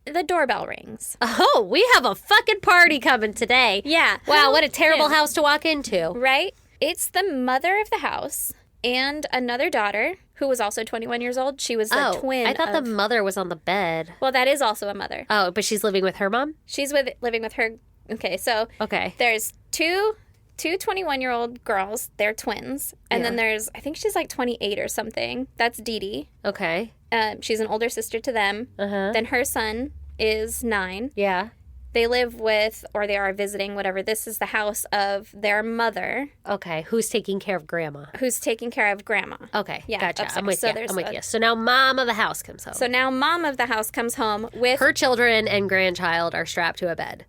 the doorbell rings. Oh, we have a fucking party coming today. Yeah. Wow, what a terrible Yeah. house to walk into. Right? It's the mother of the house and another daughter who was also 21 years old. She was the twin. I thought of... the mother was on the bed. Well, that is also a mother. Oh, but she's living with her mom? She's living with her. Okay, so Okay. there's two 21-year-old girls. They're twins. And then there's, I think she's like 28 or something. That's Dee Dee. Okay. She's an older sister to them. Uh-huh. Then her son is 9. Yeah. They live with, or they are visiting, whatever. This is the house of their mother, Okay. Who's taking care of grandma? who's taking care of grandma. Okay. Yeah, Gotcha. upstairs. I'm with So you. there's I'm with a- you. So now mom of the house comes home. So now mom of the house comes home with her children and grandchild are strapped to a bed.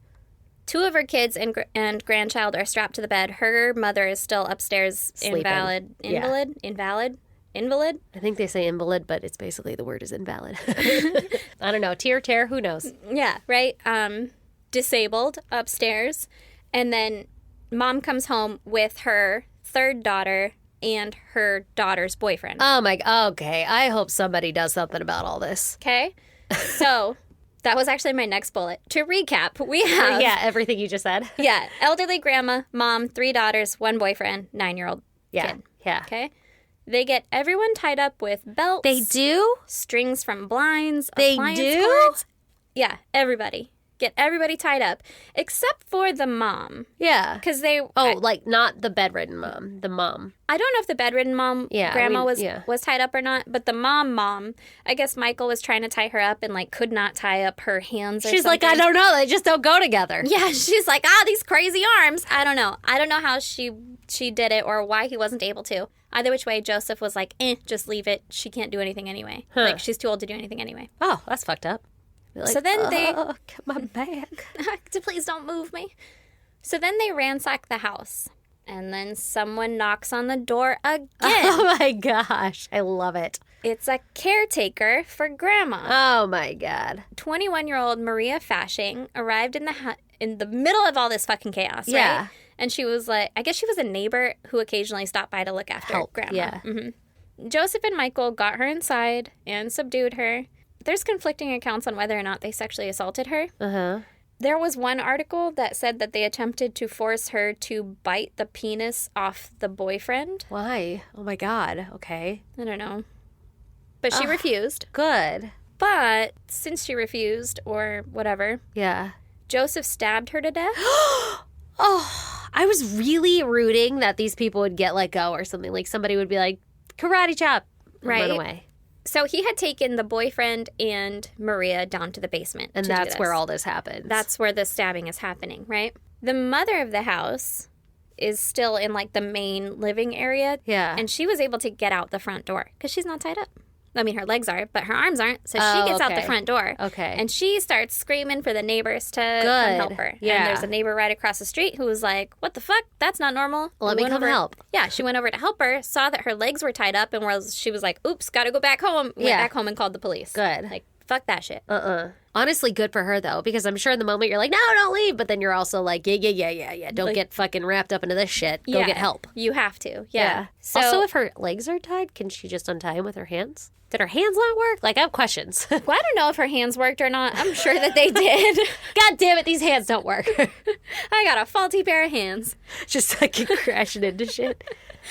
2 of her kids and grandchild are strapped to the bed. Her mother is still upstairs, Sleeping. Yeah. invalid. I think they say invalid, but it's basically the word is invalid. I don't know. Tear, who knows? Yeah, right. Disabled upstairs. And then mom comes home with her third daughter and her daughter's boyfriend. Oh, my... Okay, I hope somebody does something about all this. Okay? So, that was actually my next bullet. To recap, we have... Yeah, everything you just said. Yeah, elderly grandma, mom, 3 daughters, 1 boyfriend, 9-year-old kid. Yeah. Okay? They get everyone tied up with belts. They do? Strings from blinds. They appliance do? cords. Yeah, everybody. Get everybody tied up. Except for the mom. Yeah. Because they... Oh, like not the bedridden mom. The mom. I don't know if the bedridden mom, grandma, was tied up or not, but the mom, I guess Michael was trying to tie her up and, like, could not tie up her hands or She's something. like, I don't know. They just don't go together. Yeah, she's like, these crazy arms. I don't know. I don't know how she did it or why he wasn't able to. Either which way, Joseph was like, just leave it. She can't do anything anyway. Huh. Like, she's too old to do anything anyway. Oh, that's fucked up. Like, so then they... Get my bag. Please don't move me. So then they ransack the house. And then someone knocks on the door again. Oh, my gosh. I love it. It's a caretaker for Grandma. Oh, my God. 21-year-old Maria Fashing arrived in the middle of all this fucking chaos, right? Yeah. And she was like, I guess she was a neighbor who occasionally stopped by to look after Grandma. Yeah. Mm-hmm. Joseph and Michael got her inside and subdued her. There's conflicting accounts on whether or not they sexually assaulted her. Uh-huh. There was one article that said that they attempted to force her to bite the penis off the boyfriend. Why? Oh, my God. Okay. I don't know. But she refused. Good. But since she refused, or whatever, Yeah. Joseph stabbed her to death. Oh, I was really rooting that these people would get let go or something. Like somebody would be like, karate chop. And Right. run away. So he had taken the boyfriend and Maria down to the basement. And to do that's this. where all this happens. That's where the stabbing is happening, right? The mother of the house is still in, like, the main living area. Yeah. And she was able to get out the front door because she's not tied up. I mean, her legs are, but her arms aren't. So she gets out the okay. front door. Okay. And she starts screaming for the neighbors to come help her. Yeah. And there's a neighbor right across the street who was like, what the fuck? That's not normal. Let me Went come over- help. Yeah, she went over to help her, saw that her legs were tied up, and she was like, oops, gotta go back home. Went back home and called the police. Good. Like, fuck that shit. Honestly, good for her, though, because I'm sure in the moment you're like, no, don't leave. But then you're also like, yeah. Don't get fucking wrapped up into this shit. Go get help. You have to. Yeah. So, Also, if her legs are tied, can she just untie him with her hands? Did her hands not work? Like, I have questions. well, I don't know if her hands worked or not. I'm sure that they did. God damn it, these hands don't work. I got a faulty pair of hands. Just like crashing into shit.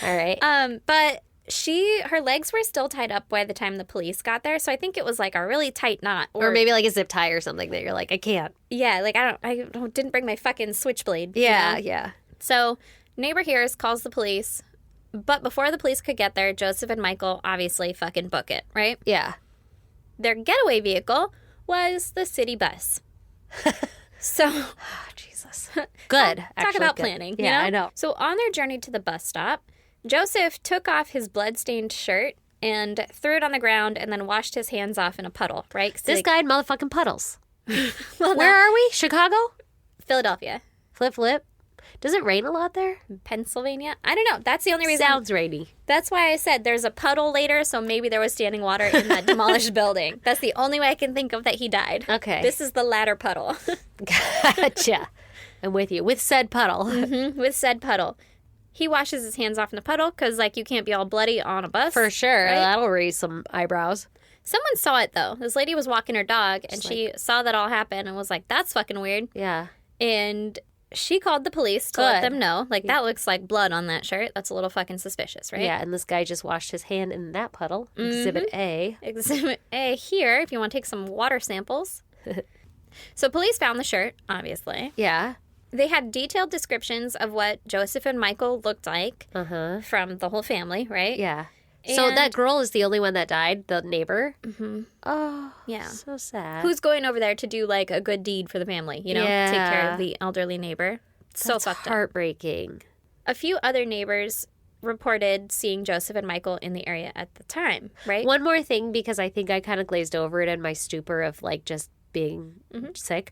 All right. But her legs were still tied up by the time the police got there, so I think it was like a really tight knot, or maybe like a zip tie or something that you're like, I can't. Yeah, like I didn't bring my fucking switchblade. Yeah, you know? yeah. So neighbor hears, calls the police, but before the police could get there, Joseph and Michael obviously fucking book it, right? Yeah. Their getaway vehicle was the city bus. So, Oh, Jesus. Good. talk Actually, about good. planning. Yeah, you know? I know. So on their journey to the bus stop, Joseph took off his blood-stained shirt and threw it on the ground and then washed his hands off in a puddle, right? This guy had motherfucking puddles. Well, Where are we? Chicago? Philadelphia. Flip. Does it rain a lot there? Pennsylvania? I don't know. That's the only reason. Sounds rainy. That's why I said there's a puddle later, so maybe there was standing water in that demolished building. That's the only way I can think of that he died. Okay. This is the latter puddle. Gotcha. I'm with you. With said puddle. With said puddle. He washes his hands off in the puddle because, like, you can't be all bloody on a bus. For sure. Right? That'll raise some eyebrows. Someone saw it, though. This lady was walking her dog, and she saw that all happen and was like, that's fucking weird. Yeah. And she called the police to let them know. Like, that looks like blood on that shirt. That's a little fucking suspicious, right? Yeah, and this guy just washed his hand in that puddle. Exhibit A. Exhibit A here, if you want to take some water samples. So police found the shirt, obviously. Yeah. They had detailed descriptions of what Joseph and Michael looked like Uh-huh. from the whole family, right? Yeah. So And- that girl is the only one that died, the neighbor? Mm-hmm. Oh, Yeah. so sad. Who's going over there to do, like, a good deed for the family, you know? Yeah. Take care of the elderly neighbor. So That's fucked up. heartbreaking. A few other neighbors reported seeing Joseph and Michael in the area at the time, right? One more thing, because I think I kind of glazed over it in my stupor of, like, just being sick.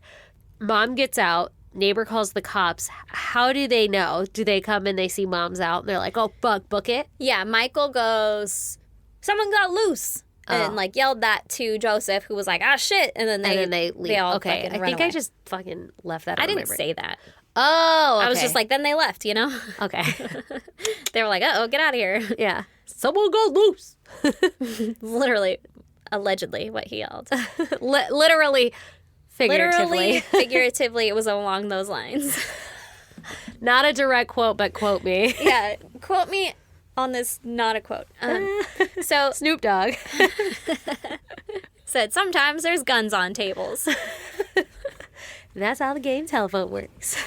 Mom gets out. Neighbor calls the cops. How do they know? Do they come and they see Mom's out and they're like, oh, fuck, book it? Yeah, Michael goes, someone got loose. And, like, yelled that to Joseph, who was like, ah, shit. And then they leave. They all okay, fucking I run think away. I just fucking left that I on my didn't brain. say that. Oh, okay. I was just like, then they left, you know? Okay. They were like, uh-oh, get out of here. Yeah. Someone got loose. Literally, allegedly, what he yelled. Literally, figuratively. Literally, figuratively, it was along those lines. Not a direct quote, but quote me. Yeah, quote me on this, not a quote. So Snoop Dogg said, sometimes there's guns on tables. That's how the game telephone works.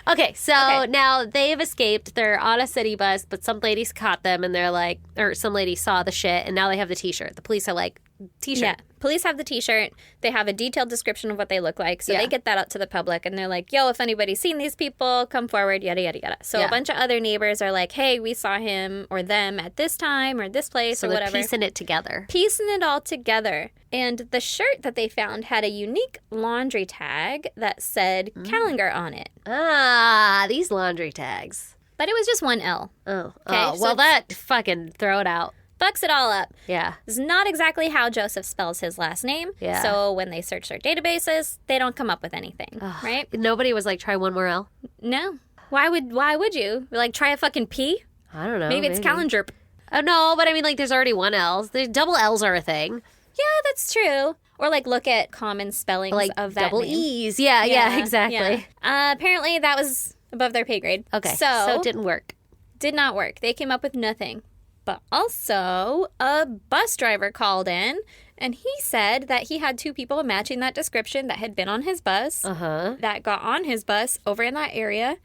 Okay, so now they've escaped. They're on a city bus, but some ladies caught them and they're like, or some lady saw the shit and now they have the t-shirt. The police are like, t-shirt. Yeah, police have the t-shirt. They have a detailed description of what they look like. So they get that out to the public and they're like, yo, if anybody's seen these people, come forward, yada, yada, yada. So a bunch of other neighbors are like, hey, we saw him or them at this time or this place or whatever. So they're piecing it together. Piecing it all together. And the shirt that they found had a unique laundry tag that said Callinger on it. Ah, these laundry tags. But it was just one L. Oh, Okay, well, that fucking throw it out. Fucks it all up. Yeah. It's not exactly how Joseph spells his last name. Yeah. So when they search their databases, they don't come up with anything, right? Nobody was like, try one more L? No. Why would you? Like, try a fucking P? I don't know. Maybe it's Callinger. Oh, no, but I mean, like, there's already one L. There's double L's are a thing. Yeah, that's true. Or, like, look at common spellings Like of that double name. E's. Yeah, exactly. Yeah. Apparently, that was above their pay grade. Okay, So it didn't work. did not work. They came up with nothing. But also, a bus driver called in, and he said that he had two people matching that description that had been on his bus, that got on his bus over in that area,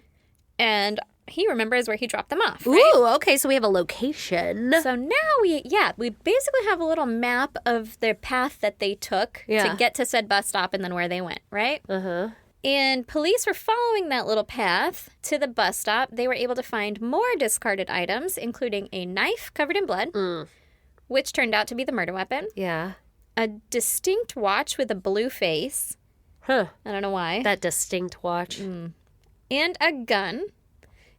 and he remembers where he dropped them off, right? Ooh, okay, so we have a location. So now we basically have a little map of their path that they took to get to said bus stop and then where they went, right? And police were following that little path to the bus stop. They were able to find more discarded items, including a knife covered in blood, which turned out to be the murder weapon. Yeah. A distinct watch with a blue face. Huh. I don't know why. That distinct watch. And a gun.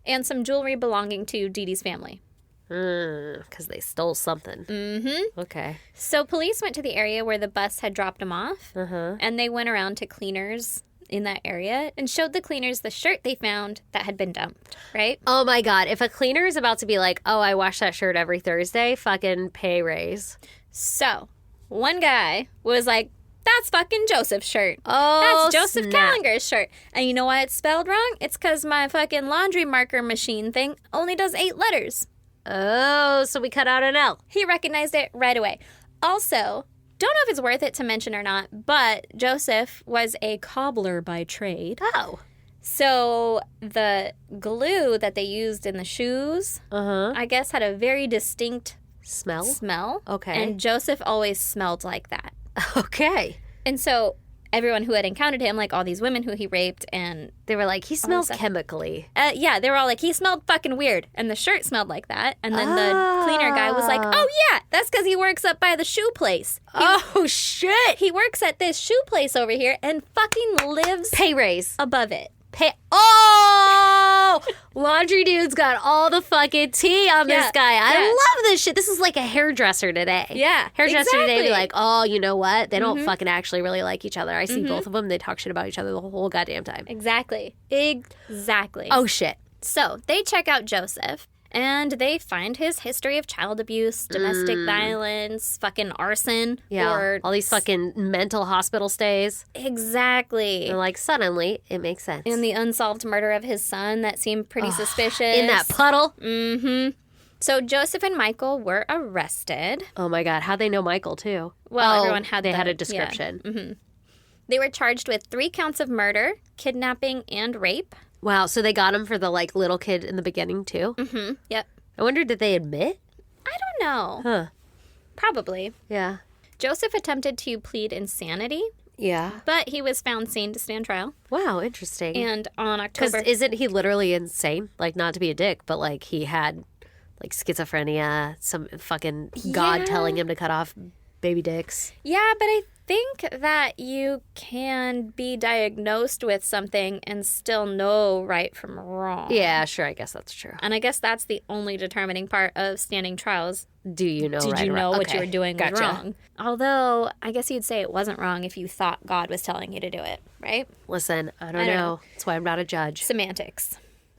And some jewelry belonging to Dee Dee's family. Because they stole something. Mm-hmm. Okay. So police went to the area where the bus had dropped them off. And they went around to cleaners in that area and showed the cleaners the shirt they found that had been dumped, right? Oh my God. If a cleaner is about to be like, oh, I wash that shirt every Thursday, fucking pay raise. So one guy was like, that's fucking Joseph's shirt. Oh, that's Joseph Callinger's shirt. And you know why it's spelled wrong? It's because my fucking laundry marker machine thing only does 8 letters. Oh, so we cut out an L. He recognized it right away. Also, don't know if it's worth it to mention or not, but Joseph was a cobbler by trade. Oh. So the glue that they used in the shoes, I guess, had a very distinct smell. Okay. And Joseph always smelled like that. Okay. And so everyone who had encountered him, like all these women who he raped, and they were like, he smells chemically. Yeah, they were all like, he smelled fucking weird. And the shirt smelled like that. And then the cleaner guy was like, oh yeah, that's because he works up by the shoe place. Shit. He works at this shoe place over here and fucking lives Pay raise. above it. Laundry dude's got all the fucking tea on this guy. I love this shit. This is like a hairdresser today. Yeah, Hairdresser today be like, oh, you know what? They don't fucking actually really like each other. I see both of them. They talk shit about each other the whole goddamn time. Exactly. Oh, shit. So they check out Joseph. And they find his history of child abuse, domestic violence, fucking arson. Yeah, or all these fucking mental hospital stays. Exactly. And like, suddenly, it makes sense. And the unsolved murder of his son, that seemed pretty suspicious. In that puddle? Mm-hmm. So Joseph and Michael were arrested. Oh my God, how'd they know Michael, too? Well, everyone had They had a description. Yeah. Mm-hmm. They were charged with 3 counts of murder, kidnapping, and rape. Wow, so they got him for the, like, little kid in the beginning, too? Mm-hmm, yep. I wonder, did they admit? I don't know. Huh. Probably. Yeah. Joseph attempted to plead insanity. Yeah. But he was found sane to stand trial. Wow, interesting. And on October... Because isn't he literally insane? Like, not to be a dick, but, like, he had, like, schizophrenia, some fucking God telling him to cut off baby dicks. Yeah, but I think that you can be diagnosed with something and still know right from wrong. Yeah, sure. I guess that's true. And I guess that's the only determining part of standing trials. Do you know Did right you or know wrong? what you Okay, were doing was gotcha. wrong? Although, I guess you'd say it wasn't wrong if you thought God was telling you to do it, right? Listen, I don't know. That's why I'm not a judge. Semantics.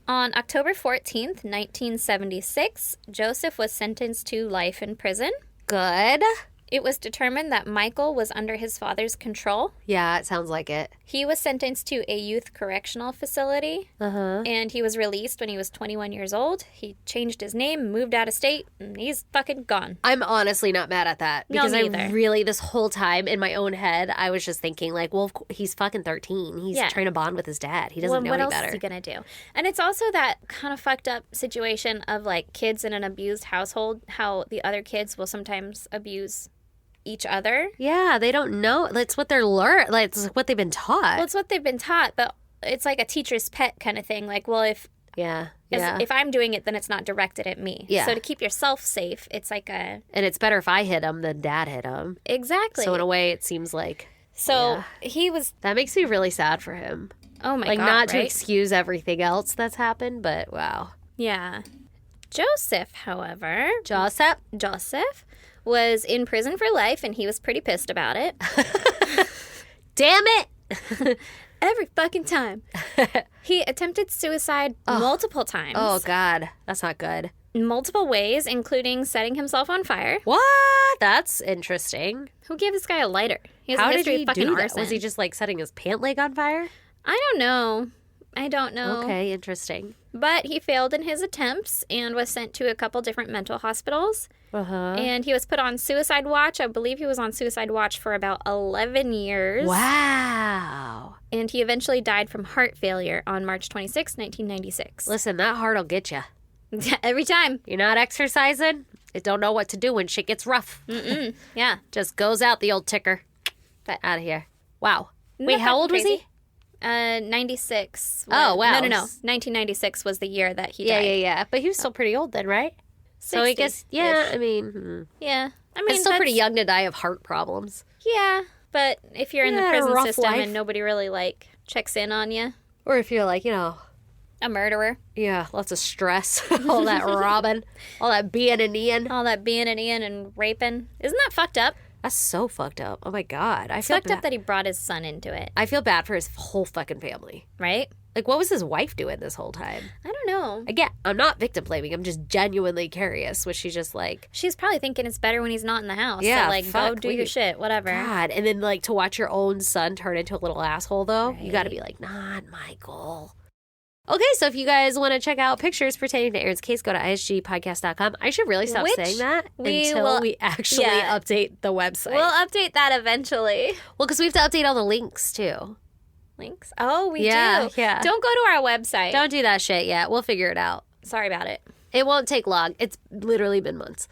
On October 14th, 1976, Joseph was sentenced to life in prison. Good. It was determined that Michael was under his father's control. Yeah, it sounds like it. He was sentenced to a youth correctional facility, and he was released when he was 21 years old. He changed his name, moved out of state, and he's fucking gone. I'm honestly not mad at that. No, Because me I either. really, this whole time in my own head, I was just thinking, like, well, he's fucking 13. He's trying to bond with his dad. He doesn't know what any else better. is he gonna do? And it's also that kind of fucked up situation of like kids in an abused household, how the other kids will sometimes abuse each other. Yeah, they don't know. That's what they're learned. Like, it's what they've been taught. Well, it's what they've been taught, but it's like a teacher's pet kind of thing. Like, well, if I'm doing it, then it's not directed at me. Yeah. So to keep yourself safe, it's like a... And it's better if I hit him than dad hit him. Exactly. So in a way, it seems like... So he was... That makes me really sad for him. Oh my like, God, not to right? excuse everything else that's happened, but wow. Yeah. Joseph, however... Joseph was in prison for life, and he was pretty pissed about it. Damn it! Every fucking time. He attempted suicide multiple times. Oh, God. That's not good. In multiple ways, inclling setting himself on fire. What? That's interesting. Who gave this guy a lighter? He has How a did history he of fucking do that? arson. Was he just, like, setting his pant leg on fire? I don't know. Okay, interesting. But he failed in his attempts and was sent to a couple different mental hospitals. And he was put on suicide watch. I believe he was on suicide watch for about 11 years. Wow. And he eventually died from heart failure on March 26, 1996. Listen, that heart'll get you. Every time. You're not exercising? It don't know what to do when shit gets rough. Yeah. Just goes out the old ticker. Out of here. Wow. Wait, how old was he? 96. Oh, wow. No. 1996 was the year that he died. Yeah. But he was still pretty old then, right? So I guess, I mean... Yeah. I mean, It's still pretty young to die of heart problems. Yeah, but if you're in the Yeah, prison rough system life. and nobody really, like, checks in on you. Or if you're like, A murderer. yeah, lots of stress. All that robbing. All that being an Ian. All that being an Ian and raping. Isn't that fucked up? That's so fucked up. Oh my God. I It's feel fucked up that he brought his son into it, I feel bad for his whole fucking family. right? Like, what was his wife doing this whole time? I don't know. Again, I'm not victim blaming. I'm just genuinely curious. Was she just like, She's probably thinking it's better when he's not in the house. Yeah, So, like, go fuck, do your shit, whatever. God? And then, like, to watch your own son turn into a little asshole, though, you got to be like, not Michael. Okay, so if you guys want to check out pictures pertaining to Aaron's case, go to isgpodcast.com. I should really stop saying that until we actually update the website. We'll update that eventually. Well, because we have to update all the links, too. Links? Oh, we do. Yeah. Don't go to our website. Don't do that shit yet. We'll figure it out. Sorry about it. It won't take long. It's literally been months.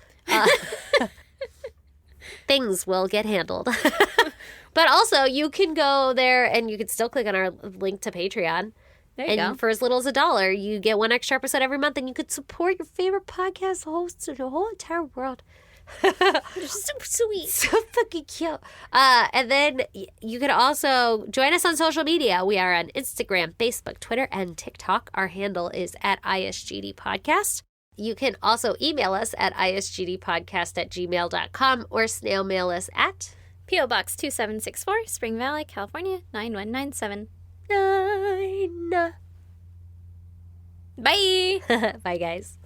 Things will get handled. But also, you can go there and you can still click on our link to Patreon. There you go. For as little as $1, you get one extra episode every month, and you could support your favorite podcast hosts in the whole entire world. You're so sweet. So fucking cute. And then you can also join us on social media. We are on Instagram, Facebook, Twitter, and TikTok. Our handle is at ISGD Podcast. You can also email us at isgdpodcast@gmail.com or snail mail us at P.O. Box 2764, Spring Valley, California, 9197. 9. Bye. Bye, guys.